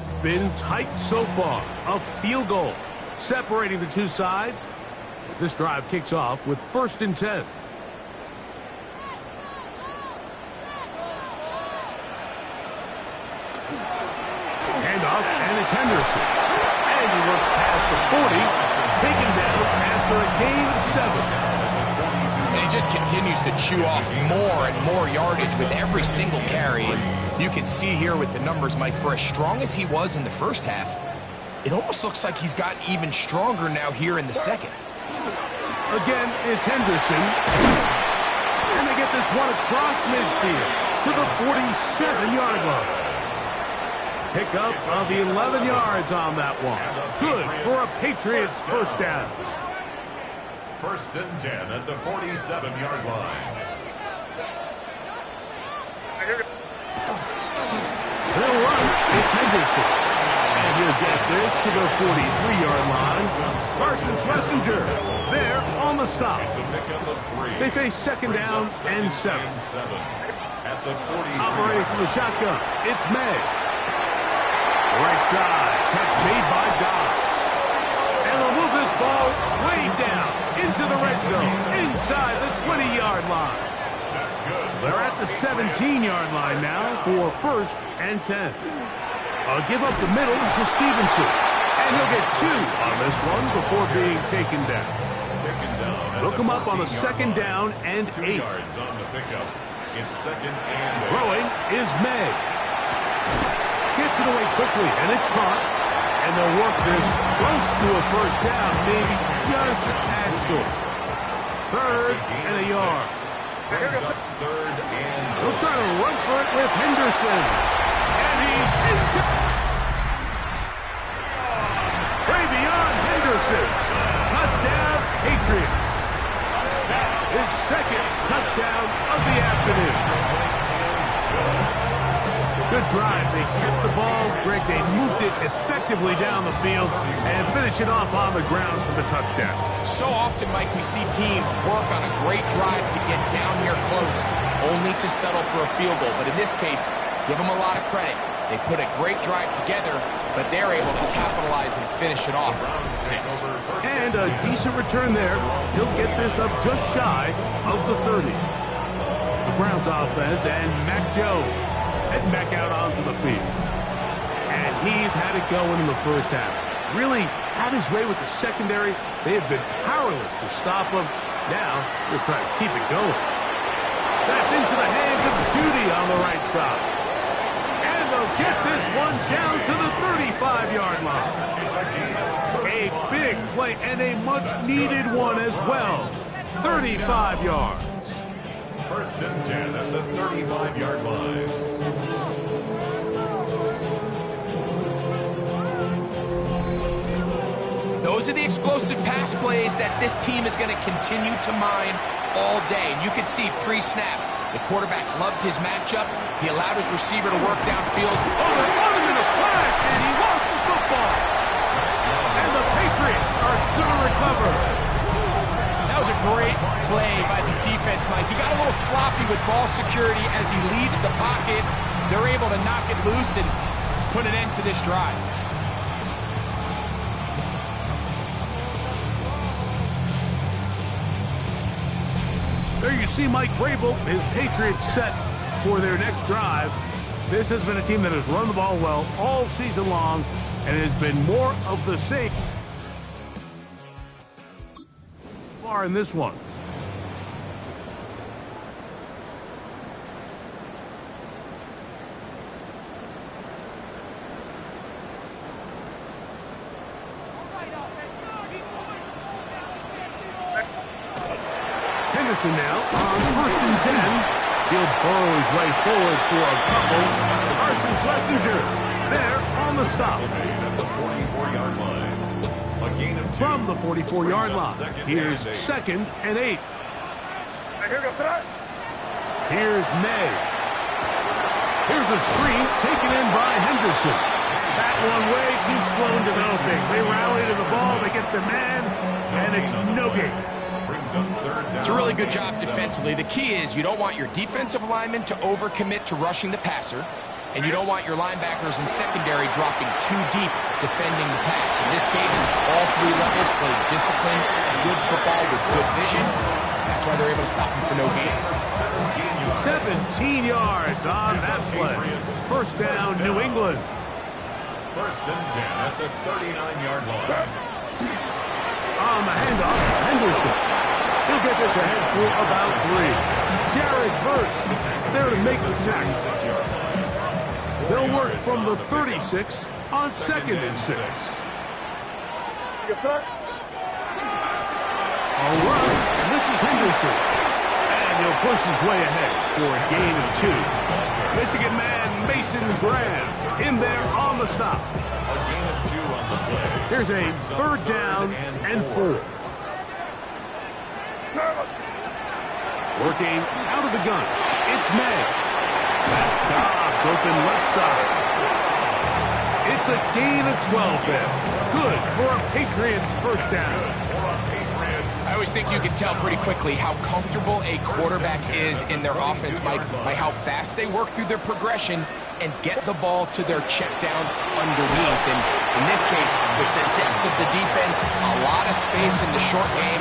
It's been tight so far. A field goal separating the two sides as this drive kicks off with 1st and 10. Handoff, and it's Henderson. And he looks past the 40, taken down after a gain of 7. And he just continues to chew off more and more yardage with every single carry. And you can see here with the numbers, Mike, for as strong as he was in the first half, it almost looks like he's gotten even stronger now here in the second. Again, it's Henderson. And they get this one across midfield to the 47-yard line. Pickup of 11 yards on that one. Good for a Patriots 1st down. 1st and 10 at the 47-yard line. They'll run. It's Henderson. And he'll get this to the 43-yard line. Parsons Messenger there on the stop. It's a pickup of 3. They face second down and 7. At the 40. Operating from the shotgun, it's May. Right side, catch made by Dobbs. And they'll move this ball way down into the red zone, inside the 20-yard line. That's good. They're at the 17-yard line now for 1st and 10. Give up the middle to Stevenson. And he'll get 2 on this one before being taken down. Look him up on the 2nd down and 8. Yards on the pickup. It's 2nd and 8. Throwing is May. Gets it away quickly, and it's caught. And they'll work this close to a 1st down, maybe just a tad short. 3rd and a yard. Brings up 3rd and He'll try to run for it with Henderson. And he's into... Way beyond Henderson. Touchdown, Patriots. His 2nd touchdown of the afternoon. Good drive. They kept the ball. Greg, they moved it effectively down the field and finish it off on the ground for the touchdown. So often, Mike, we see teams work on a great drive to get down here close, only to settle for a field goal. But in this case, give them a lot of credit. They put a great drive together, but they're able to capitalize and finish it off with 6. And a decent return there. He'll get this up just shy of the 30. The Browns offense and Mac Jones heading back out onto the field. And he's had it going in the first half. Really had his way with the secondary. They have been powerless to stop him. Now they'll try to keep it going. That's into the hands of Judy on the right side. And they'll get this one down to the 35-yard line. A big play and a much-needed one as well. 35 yards. 1st and 10 at the 35-yard line. Those are the explosive pass plays that this team is going to continue to mine all day. And you can see pre-snap, the quarterback loved his matchup. He allowed his receiver to work downfield. Oh, they're on him in a flash, and he lost the football. And the Patriots are going to recover. That was a great play by the defense, Mike. He got a little sloppy with ball security as he leaves the pocket. They're able to knock it loose and put an end to this drive. There you see Mike Vrabel, his Patriots set for their next drive. This has been a team that has run the ball well all season long, and it has been more of the same far in this one. Henderson now on 1st and 10. He'll burrow his way forward for a couple. Parsons Messenger there on the stop. From the 44-yard line, here's 2nd and 8. Here's May. Here's a screen taken in by Henderson. That one way too slow in developing. They rally to the ball, they get the man, and it's no gain. It's a really good job defensively. The key is you don't want your defensive linemen to overcommit to rushing the passer, and you don't want your linebackers and secondary dropping too deep defending the pass. In this case, all 3 levels played disciplined, good football with good vision. That's why they're able to stop him for no gain. 17 yards on that play. 1st down, New England. 1st and 10 at the 39-yard line. On the handoff, Henderson. He'll get this ahead for about 3. Jared Verse there to make the tackle. They'll work from the 36 on 2nd and 6. All right, and this is Henderson. And he'll push his way ahead for a gain of 2. Michigan man Mason Graham in there on the stop. A gain of 2 on the play. Here's a 3rd down and 4. Working out of the gun, it's May. open left side. It's a gain of 12 there. Good for a Patriots first down. I always think you can tell pretty quickly how comfortable a quarterback is in their offense, Mike, by how fast they work through their progression and get the ball to their check down underneath. And in this case, with the depth of the defense, a lot of space in the short game,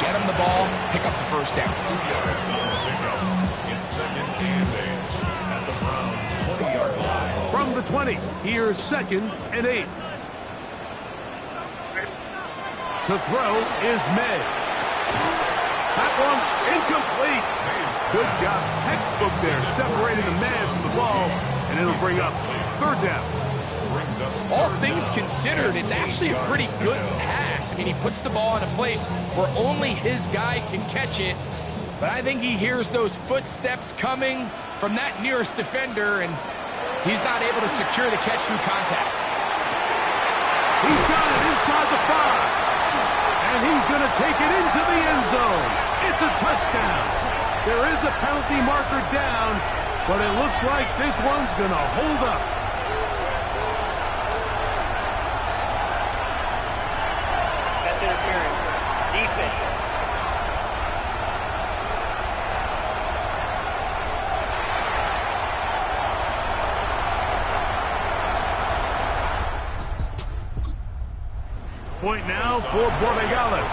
get them the ball, pick up the first down. It's second and 8 at the Browns' 20-yard line. From the 20, here's 2nd and 8. To throw is May. That one incomplete. Good job, textbook there, separating the man from the ball, and it'll bring up 3rd down. All things considered, it's actually a pretty good pass. I mean, he puts the ball in a place where only his guy can catch it, but I think he hears those footsteps coming from that nearest defender, and he's not able to secure the catch through contact. He's got it inside the 5. And he's going to take it into the end zone. It's a touchdown. There is a penalty marker down, but it looks like this one's going to hold up. Pass interference. Defense. Point now for Borregales.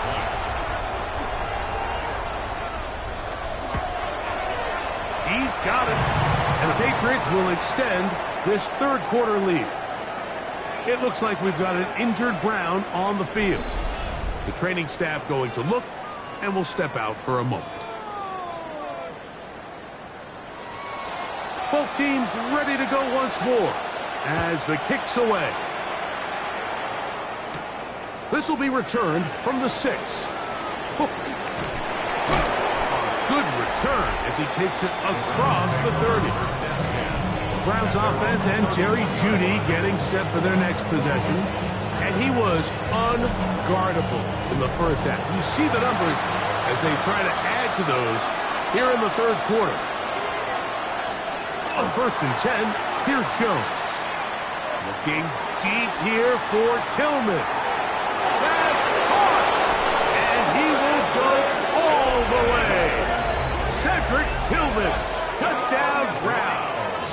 He's got it. And the Patriots will extend this 3rd quarter lead. It looks like we've got an injured Brown on the field. The training staff going to look, and we'll step out for a moment. Both teams ready to go once more as the kick's away. This will be returned from the 6. Good return as he takes it across the 30. Browns offense and Jerry Jeudy getting set for their next possession. And he was unguardable in the first half. You see the numbers as they try to add to those here in the 3rd quarter. On 1st and 10, here's Jones. Looking deep here for Tillman. That's caught! And he will go all the way. Cedric Tillman, touchdown Browns.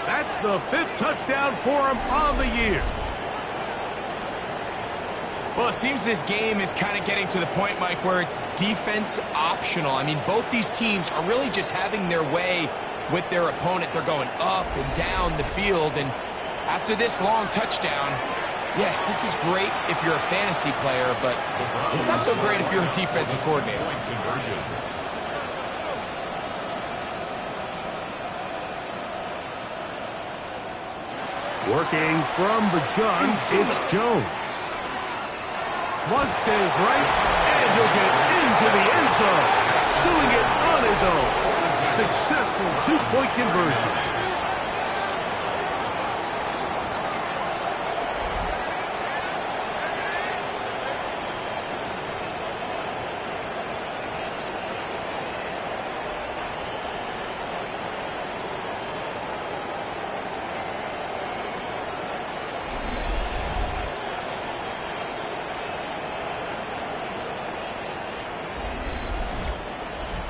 That's the 5th touchdown for him on the year. Well, it seems this game is kind of getting to the point, Mike, where it's defense optional. I mean, both these teams are really just having their way with their opponent. They're going up and down the field, and after this long touchdown, yes, this is great if you're a fantasy player, but it's not so great if you're a defensive coordinator. Working from the gun, it's Jones. Flush to his right, and he'll get into the end zone. Doing it on his own. Successful 2-point conversion.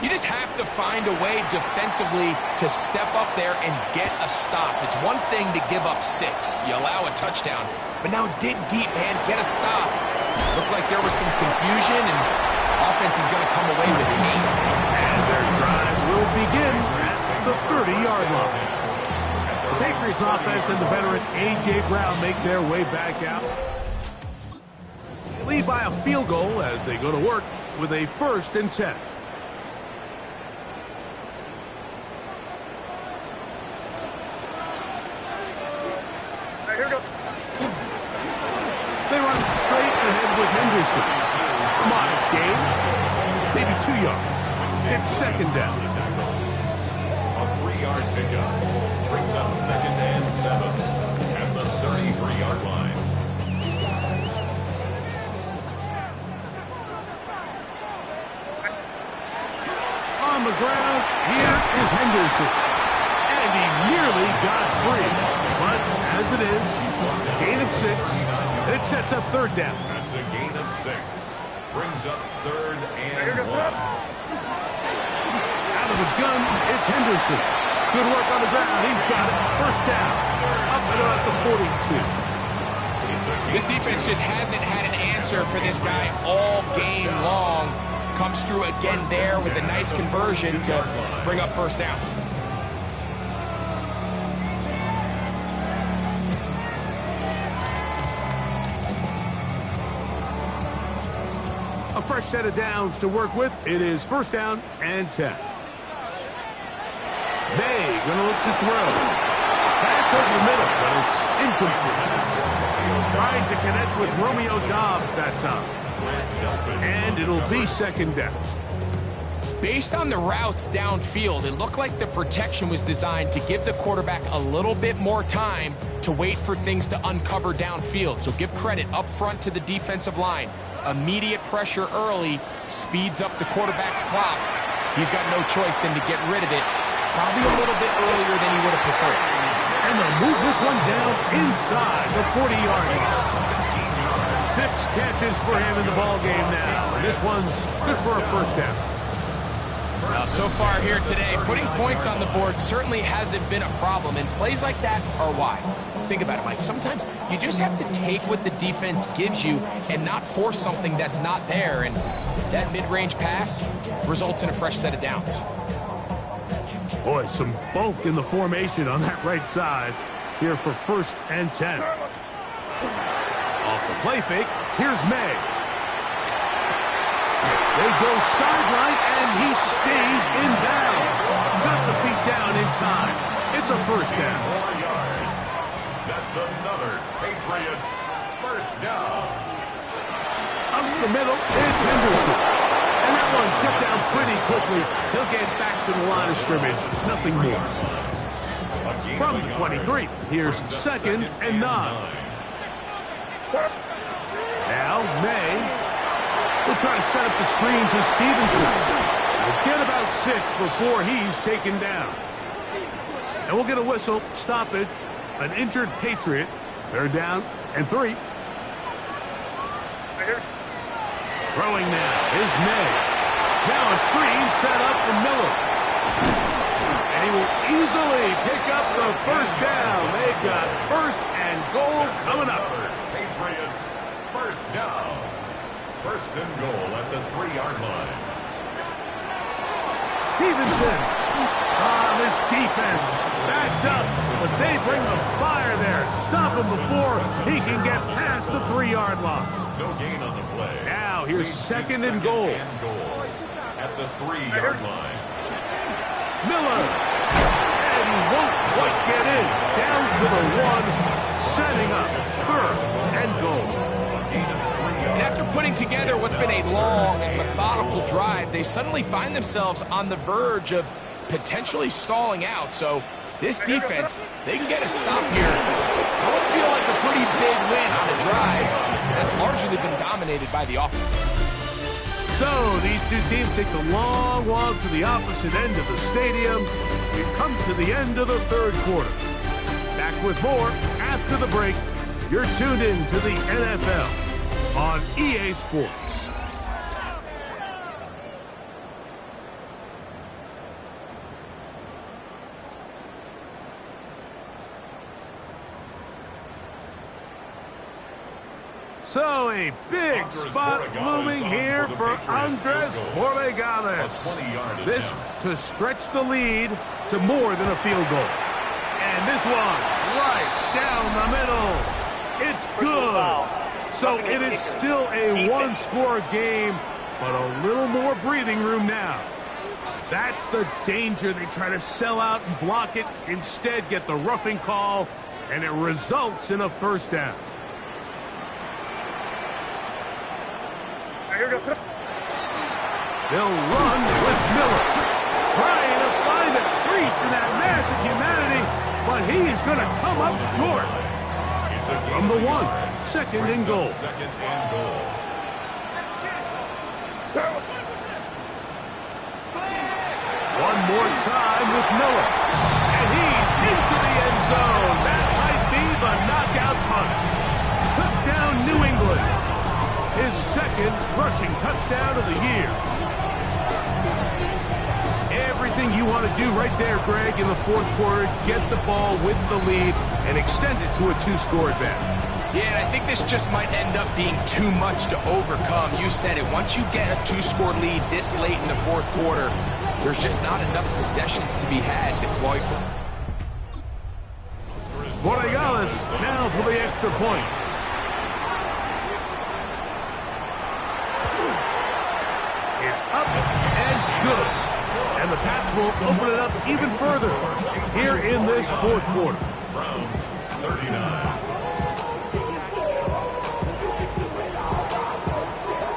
You just have to find a way defensively to step up there and get a stop. It's one thing to give up 6. You allow a touchdown. But now dig deep, man. Get a stop. Looked like there was some confusion, and offense is going to come away with 8. And their drive will begin at the 30-yard line. The Patriots offense and the veteran A.J. Brown make their way back out. They lead by a field goal as they go to work with a 1st and 10. They run straight ahead with Henderson. A modest gain, maybe 2 yards. It's 2nd down. A 3-yard pickup brings up 2nd and 7 at the 33-yard line. On the ground, here is Henderson. And And he nearly got free. But as it is, gain of 6. It sets up third down. That's a gain of 6. Brings up third and 1. Out of the gun, it's Henderson. Good work on the ground. He's got it. First down. Up and about the 42. This defense just hasn't had an answer for this guy all game long. Comes through again there with a nice conversion to bring up first down. A fresh set of downs to work with. It is first down and 10. May going to look to throw. That's over the middle, but it's incomplete. Trying to connect with Romeo Doubs that time. And it'll be second down. Based on the routes downfield, it looked like the protection was designed to give the quarterback a little bit more time to wait for things to uncover downfield. So give credit up front to the defensive line. Immediate pressure early speeds up the quarterback's clock. He's got no choice than to get rid of it, probably a little bit earlier than he would have preferred. And they'll move this one down inside the 40-yard line. 6 catches for him in the ball game now. And this one's good for a first down. Now, so far here today, putting points on the board certainly hasn't been a problem, and plays like that are why. Think about it, Mike. Sometimes you just have to take what the defense gives you and not force something that's not there, and that mid-range pass results in a fresh set of downs. Boy, some bulk in the formation on that right side here for first and 10. Off the play fake, here's May. They go sideline, and he stays in bounds. Got the feet down in time. It's a first down. 4 yards. That's another Patriots first down. Up the middle, it's Henderson. And that one shut down pretty quickly. He'll get back to the line of scrimmage. Nothing more. From the 23, here's second and 9. Now, May will try to set up the screen to Stevenson. We'll get about 6 before he's taken down. And we'll get a whistle, stoppage, an injured Patriot. Third down and 3. Throwing now is May. Now a screen set up for Miller. And he will easily pick up the first down. They've got first and goal coming up. Patriots first down. First and goal at the 3-yard line. Stevenson. This defense backed up, but they bring the fire there. Stop him before he can get past the 3-yard line. No gain on the play. Now here's second and goal. At the 3-yard line. Miller. And he won't quite get in. Down to the 1, setting up third and goal. And after putting together what's been a long and methodical drive, they suddenly find themselves on the verge of potentially stalling out. So this defense, they can get a stop here. That would feel like a pretty big win on a drive that's largely been dominated by the offense. So these two teams take the long walk to the opposite end of the stadium. We've come to the end of the third quarter. Back with more after the break. You're tuned in to the NFL on EA Sports. So a big spot looming here for Andres Borregaves. This to stretch the lead to more than a field goal. And this one right down the middle. It's good. So it is still a one-score game, but a little more breathing room now. That's the danger. They try to sell out and block it. Instead, get the roughing call, and it results in a first down. They'll run with Miller. Trying to find a crease in that mass of humanity, but he's going to come up short. From the 1, second and goal. Second and goal. One more time with Miller. And he's rushing touchdown of the year. Everything you want to do right there, Greg, in the fourth quarter, get the ball with the lead and extend it to a two-score advantage. Yeah, and I think this just might end up being too much to overcome. You said it. Once you get a two-score lead this late in the fourth quarter, there's just not enough possessions to be had. Borregales now for the extra point. It's up and good. And the Pats will open it up even further here in this fourth quarter. Browns 39.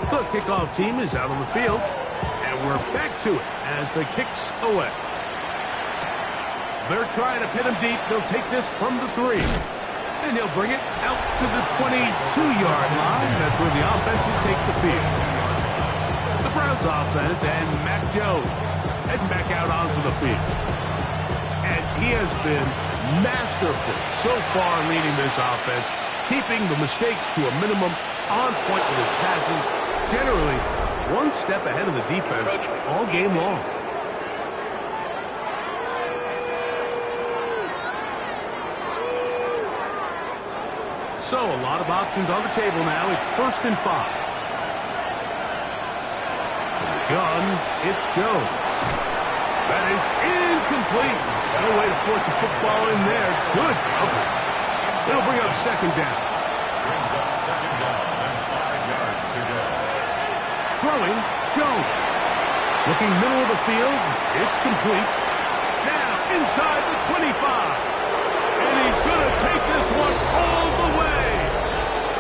The kickoff team is out on the field, and we're back to it as the kick's away. They're trying to pin him deep. They'll take this from the 3. And he'll bring it out to the 22-yard line. That's where the offense will take the field. The Browns offense and Mac Jones heading back out onto the field. And he has been masterful so far leading this offense, keeping the mistakes to a minimum, on point with his passes, generally one step ahead of the defense all game long. So a lot of options on the table now. It's 1st and 5. From the gun, it's Jones. That is incomplete. No way to force a football in there. Good coverage. It'll bring up 2nd down. Brings up 2nd down and 5 yards to go. Throwing, Jones. Looking middle of the field. It's complete. Now inside the 25. And he's going to take this one all the way.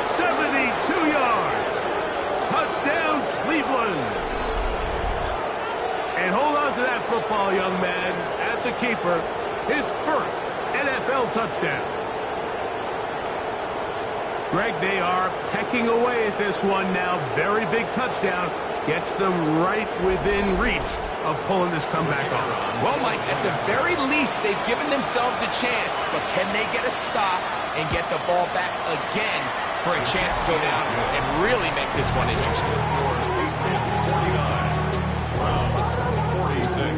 72 yards. Touchdown, Cleveland. And hold on to that football, young man. That's a keeper. His first NFL touchdown. Greg, they are pecking away at this one now. Very big touchdown. Gets them right within reach of pulling this comeback off. Well, Mike, at the very least, they've given themselves a chance, but can they get a stop and get the ball back again for a chance to go down and really make this one interesting? It's 49. Browns 46.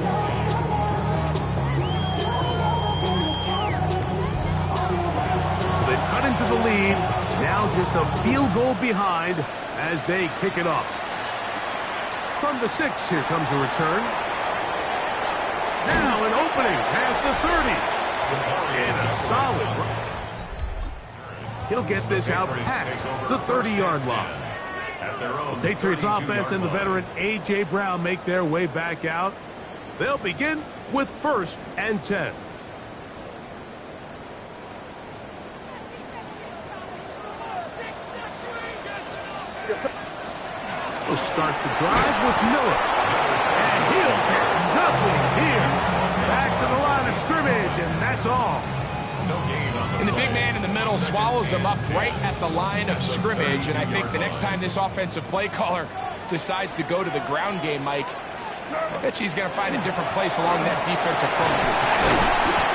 So they've cut into the lead. Now just a field goal behind as they kick it off. From the 6, here comes a return. Now an opening past the 30. And a solid run. He'll get this out past the 30-yard line. The Patriots offense and the veteran A.J. Brown make their way back out. They'll begin with 1st and 10. He'll start the drive with Miller. And he'll get nothing here. Back to the line of scrimmage, and that's all. And the big man in the middle swallows him up right at the line of scrimmage. And I think the next time this offensive play caller decides to go to the ground game, Mike, I bet he's going to find a different place along that defensive front to attack.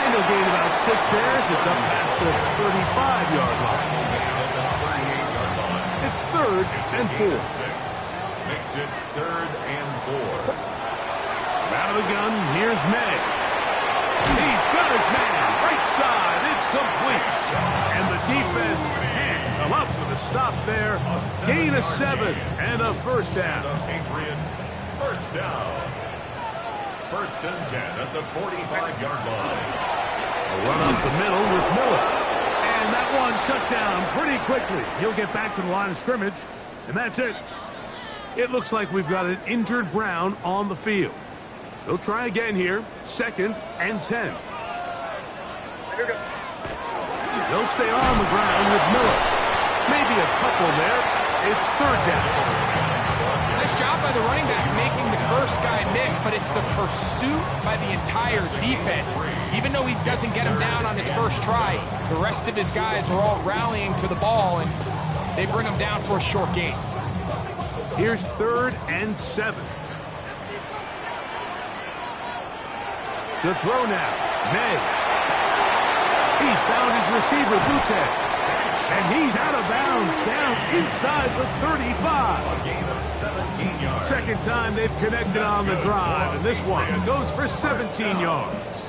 And he'll gain about 6 there as it's up past the 35-yard line. It's 3rd and 4. Makes it 3rd and 4. Out of the gun, here's May. He's got his man. Right side, it's complete. And the defense can't come up with a stop there. Gain of 7 and a 1st down. The Patriots, 1st down. 1st and 10 at the 45-yard line. A run up the middle with Miller. And that one shut down pretty quickly. He'll get back to the line of scrimmage. And that's it. It looks like we've got an injured Brown on the field. They'll try again here. 2nd and 10. They'll stay on the ground with Miller. Maybe a couple there. It's 3rd down. Nice job by the running back making the first guy miss, but it's the pursuit by the entire defense. Even though he doesn't get him down on his first try, the rest of his guys are all rallying to the ball, and they bring him down for a short gain. Here's 3rd and 7. To throw now, May. He's found his receiver, Butte. And he's out of bounds, down inside the 35. A gain of 17 yards. Second time they've connected on the drive, and this one goes for 17 yards.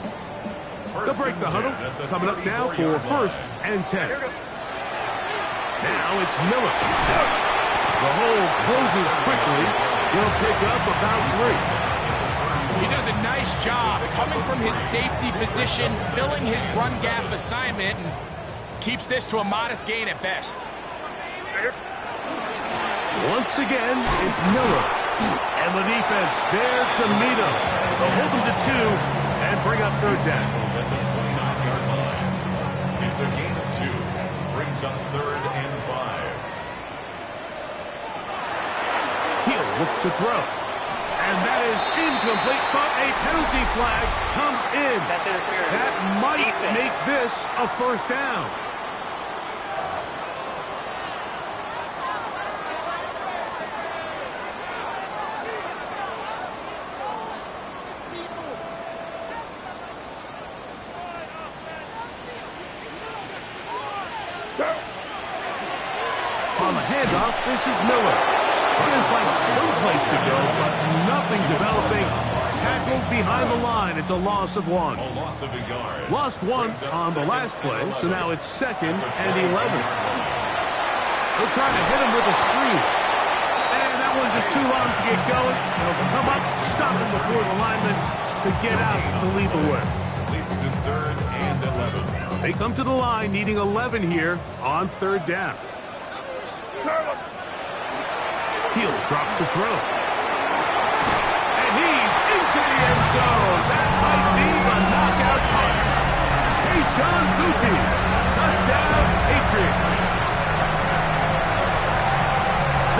They'll break the huddle. Coming up now for 1st and 10. Now it's Miller. The hole closes quickly. He'll pick up about 3. He does a nice job coming from his safety position, filling his run gap assignment, and keeps this to a modest gain at best. Once again, it's Miller. And the defense there to meet him. They'll hold him to 2 and bring up 3rd down. At the 29-yard line. It's a gain of 2. Brings up 3rd and 5. He'll look to throw. And that is incomplete, but a penalty flag comes in. That's interference. That might Defense. make this a 1st down. On the handoff, this is Miller. Trying to find someplace to go, but nothing developing. Tackled behind the line. It's a loss of 1. A loss of a yard. Lost 1 on the last play, so now it's 2nd and 11. They'll try to hit him with a screen. And that one's just too long to get going. They'll come up, stop him before the lineman to get out to lead the way. Leads to 3rd and 11. They come to the line needing 11 here on 3rd down. He'll drop to throw. And he's into the end zone. That might be the knockout punch. Keyshawn Boutte. Touchdown, Patriots.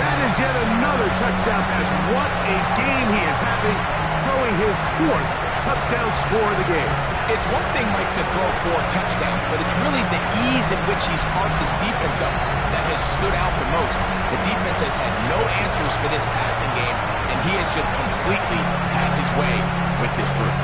That is yet another touchdown pass. What a game he is having, throwing his 4th touchdown score of the game. It's one thing, Mike, to throw 4 touchdowns, but it's really the ease in which he's carved this defense up that has stood out the most. The defense has had no answers for this passing game, and he has just completely had his way with this group.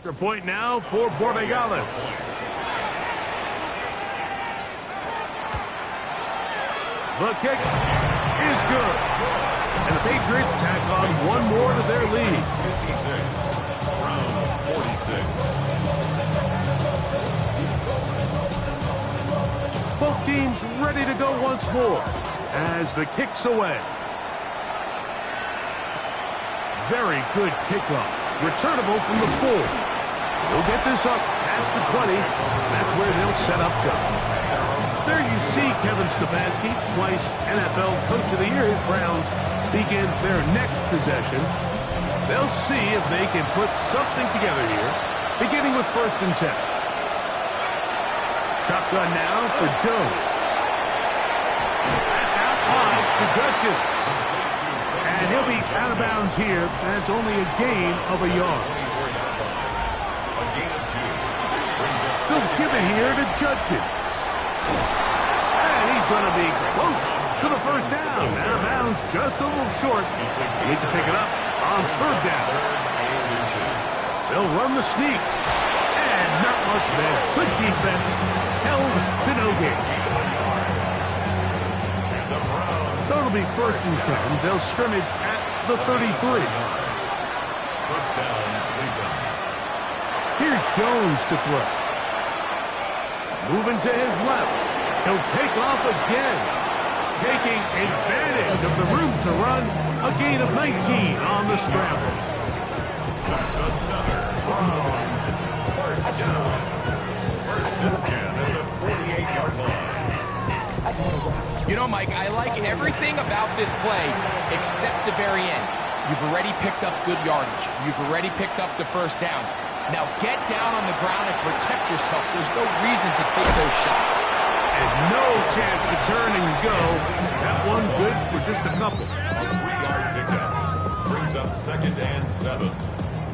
Extra point now for Borregales. The kick is good. And the Patriots tack on 1 more to their lead. 56. Browns 46. Both teams ready to go once more as the kick's away. Very good kickoff. Returnable from the 4. He'll get this up past the 20. That's where they'll set up shop. There you see Kevin Stefanski, twice NFL Coach of the Year. His Browns begin their next possession. They'll see if they can put something together here, beginning with 1st and 10. Shotgun now for Jones. That's out wide to Judkins. And he'll be out of bounds here. That's only a gain of a yard. A gain of 2. They'll give it here to Judkins. And he's going to be close to the 1st down. Out of bounds, just a little short. They need to pick it up on 3rd down. They'll run the sneak. And not much there. Good defense. Held to no gain. So it'll be 1st and 10. They'll scrimmage at the 33. 1st down, Cleveland. Here's Jones to throw. Moving to his left. He'll take off again. Taking advantage of the room to run. A gain of 19 on the scramble. That's another Browns 1st down. 1st and 10 at the 48-yard line. You know, Mike, I like everything about this play except the very end. You've already picked up good yardage. You've already picked up the 1st down. Now get down on the ground and protect yourself. There's no reason to take those shots. And no chance to turn and go. That one good for just a couple. A 3-yard pickup. Brings up 2nd and 7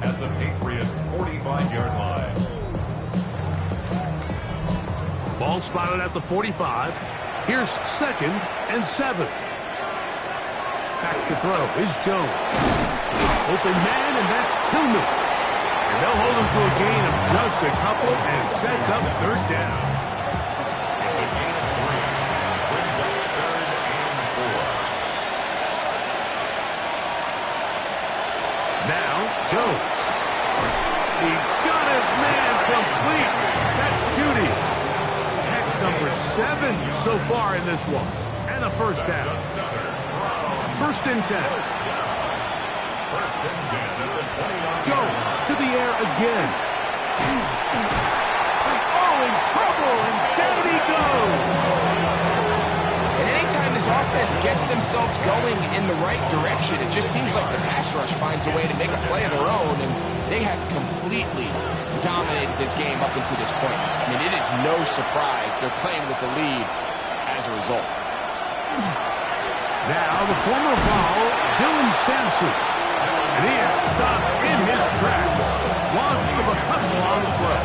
at the Patriots' 45-yard line. Ball spotted at the 45. Here's 2nd and 7. Back to throw is Jones. Open man, and that's Tillman. And they'll hold him to a gain of just a couple and sets up 3rd down. It's a gain of 3. Brings up 3rd and 4. Now, Jones. He got his man complete. That's Judy. That's number 7 so far in this one. And a 1st down. 1st and 10. 1st and 10 at the 20-yard line. Jones to the air again. Oh, in trouble, and down he goes. And anytime this offense gets themselves going in the right direction, it just seems like the pass rush finds a way to make a play of their own, and they have completely dominated this game up until this point. I mean, it is no surprise they're playing with the lead as a result. Now the former Vol, Dylan Sampson. And he is stopped in his tracks. Lost of a hustle on the play.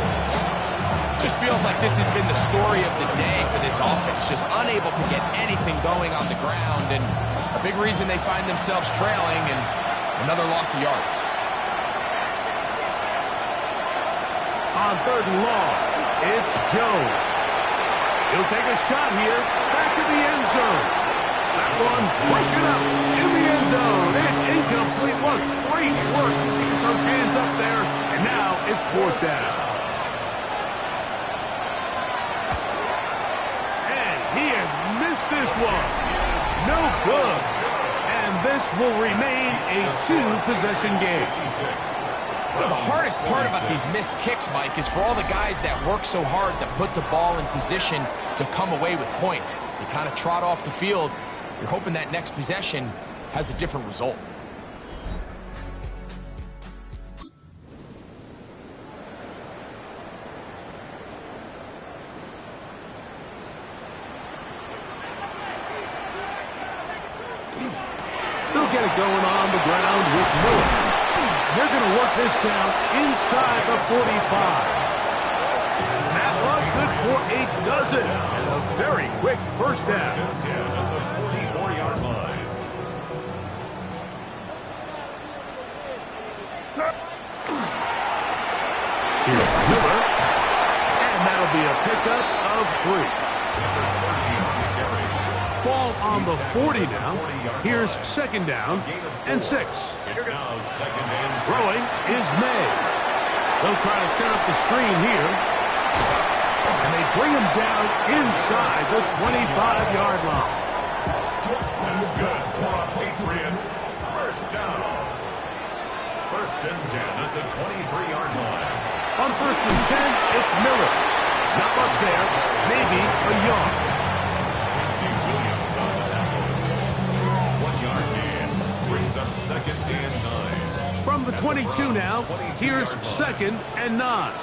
Just feels like this has been the story of the day for this offense. Just unable to get anything going on the ground, and a big reason they find themselves trailing, and another loss of yards. On 3rd and long, it's Jones. He'll take a shot here. Back to the end zone. That one's broken up in the end zone. It's incomplete. Look, great work just to get those hands up there. And now it's 4th down. And he has missed this one. No good. And this will remain a 2-possession game. Well, the hardest part about these missed kicks, Mike, is for all the guys that work so hard to put the ball in position to come away with points. You kind of trot off the field. You're hoping that next possession has a different result. They'll get it going on the ground with Miller. They're going to work this down inside the 45. That run good for a dozen. And a very quick 1st down. 10 at the 44-yard line. Here's Miller. And that'll be a pickup of 3. Ball on the 40 now. Here's 2nd down and 6. It's now 2nd and 6. Throwing is May. They'll try to set up the screen here. And they bring him down inside the 25-yard line. That's good for our Patriots. 1st down. 1st and 10 at the 23-yard line. On 1st and 10, it's Miller. Not much there. Maybe a yard. Williams on the tackle. 1-yard gain. Brings up 2nd and 9. From the 22 now, here's 2nd and 9.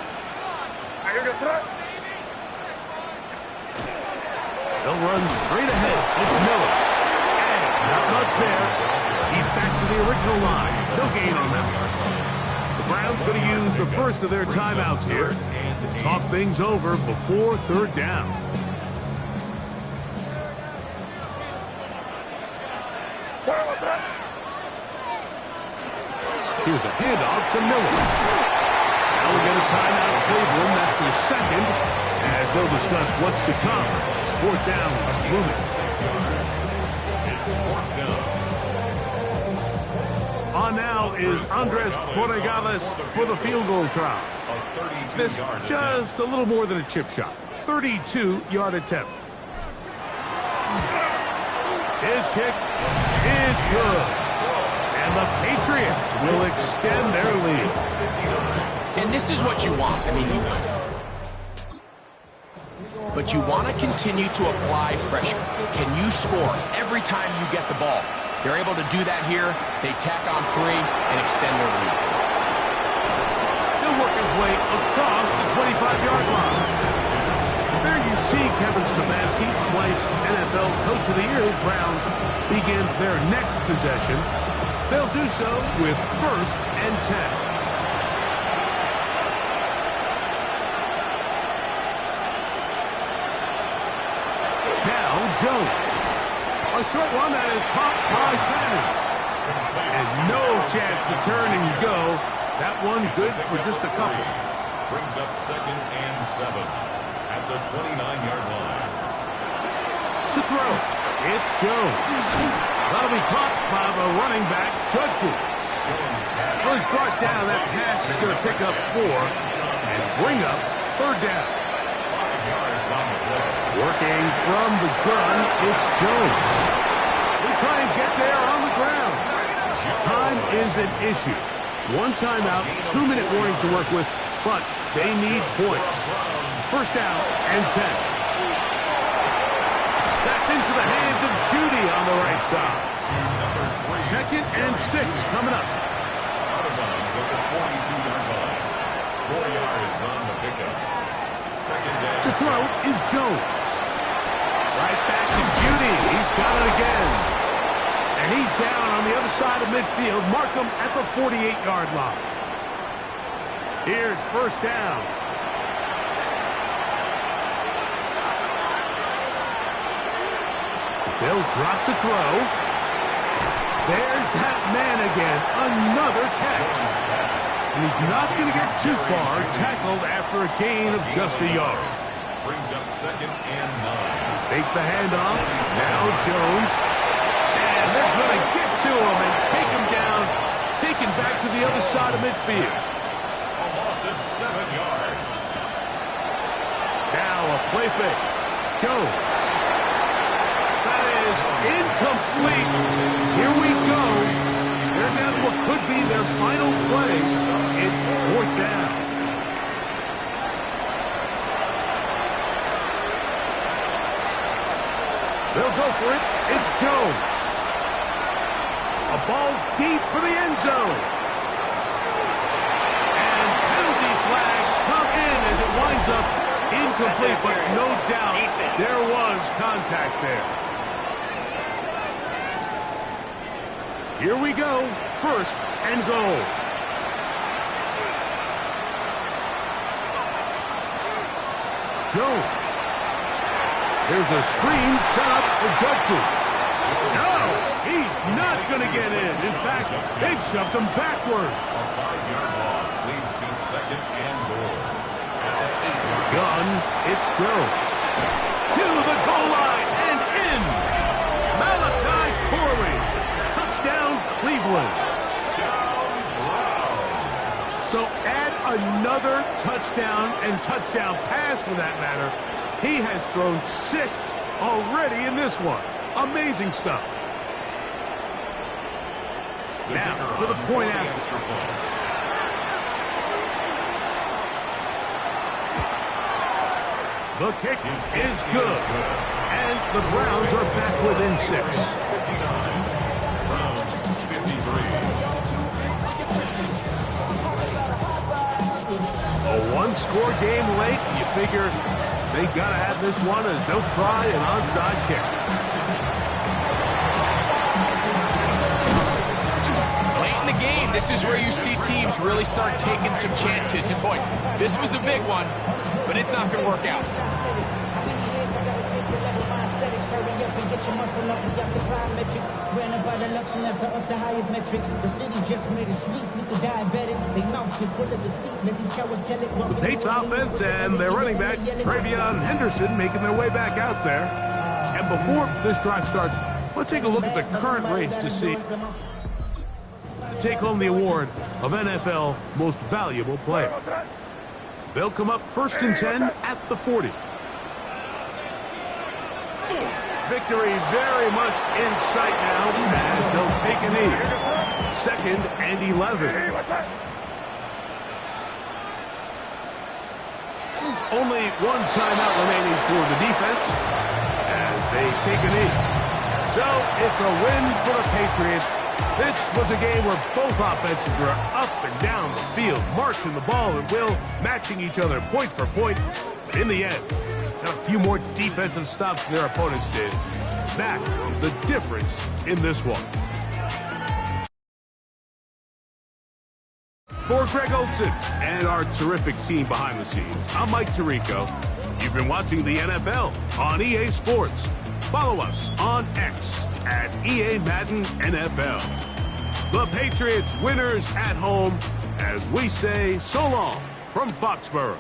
They'll run straight ahead. It's Miller. And not much there. He's back to the original line. No gain on that one. The Browns going to use the first of their timeouts here. Talk things over before 3rd down. Here's a handoff to Miller. Now we get a timeout, Cleveland. That's the 2nd, as they'll discuss what's to come. It's 4th down. It's looming. It's 4th down. On now is Andres Borregales for the field goal try. This just a little more than a chip shot. 32-yard attempt. His kick is good. And the Patriots will extend their lead. And this is what you want. I mean, but you want to continue to apply pressure. Can you score every time you get the ball? They're able to do that here. They tack on 3 and extend their lead. He'll work his way across the 25-yard line. There you see Kevin Stefanski, twice NFL Coach of the Year. As Browns begin their next possession. They'll do so with 1st and 10. Now Jones. A short one that is caught by Sanders. And no chance to turn and go. That one good for just a couple. Brings up 2nd and 7 at the 29-yard line. To throw, it's Jones. That'll be caught by the running back, Judkins. First brought down, that pass is going to pick up 4 and bring up 3rd down. 5 yards on the play. Working from the gun, it's Jones. They try and get there on the ground. Time is an issue. 1 timeout, 2-minute warning to work with, but they need points. First down and 10. That's into the hands of Judy on the right side. 2nd and 6 coming up. Out of bounds at the 42-yard line. 4 yards on the pickup. 2nd and To throw is Jones. Right back to Judy. He's got it again. And he's down on the other side of midfield. Mark him at the 48-yard line. Here's first down. They'll drop to throw. There's that man again. Another catch. And he's not going to get too far. Tackled after a gain of just a yard. brings up 2nd and 9. Fake the handoff. Now Jones. And they're going to get to him and take him down. Taken back to the other side of midfield. A loss of 7 yards. Now a play fake. Jones. That is incomplete. Here we go. They're down to what could be their final play. It's 4th down. They'll go for it. It's Jones. A ball deep for the end zone. And penalty flags come in as it winds up incomplete, but no doubt there was contact there. Here we go. 1st and goal. Jones. There's a screen set up for Judkins. No, he's not going to get in. In fact, they've shoved him backwards. A 5-yard loss leads to 2nd and goal. Gun, it's Jones. To the goal line and in. Malachi Corley. Touchdown, Cleveland. So add another touchdown and touchdown pass for that matter. He has thrown 6 already in this one. Amazing stuff. Now for the point after. The kick is good. And the Browns are back within 6. Browns 53. A one-score game late. You figure they got to have this one as they'll try an onside kick. Late in the game, this is where you see teams really start taking some chances. And boy, this was a big one, but it's not going to work out. The Patriots offense and their running back, Travion Henderson, making their way back out there. And before this drive starts, let's take a look at the current race to see. Take home the award of NFL Most Valuable Player. They'll come up 1st and 10 at the 40. Victory very much in sight now as they'll take a knee. 2nd and 11. Only one timeout remaining for the defense as they take a knee. So it's a win for the Patriots. This was a game where both offenses were up and down the field, marching the ball at will, matching each other point for point. But in the end, got a few more defensive stops than their opponents did. That is the difference in this one. For Greg Olson and our terrific team behind the scenes, I'm Mike Tirico. You've been watching the NFL on EA Sports. Follow us on X at EA Madden NFL. The Patriots winners at home as we say so long from Foxborough.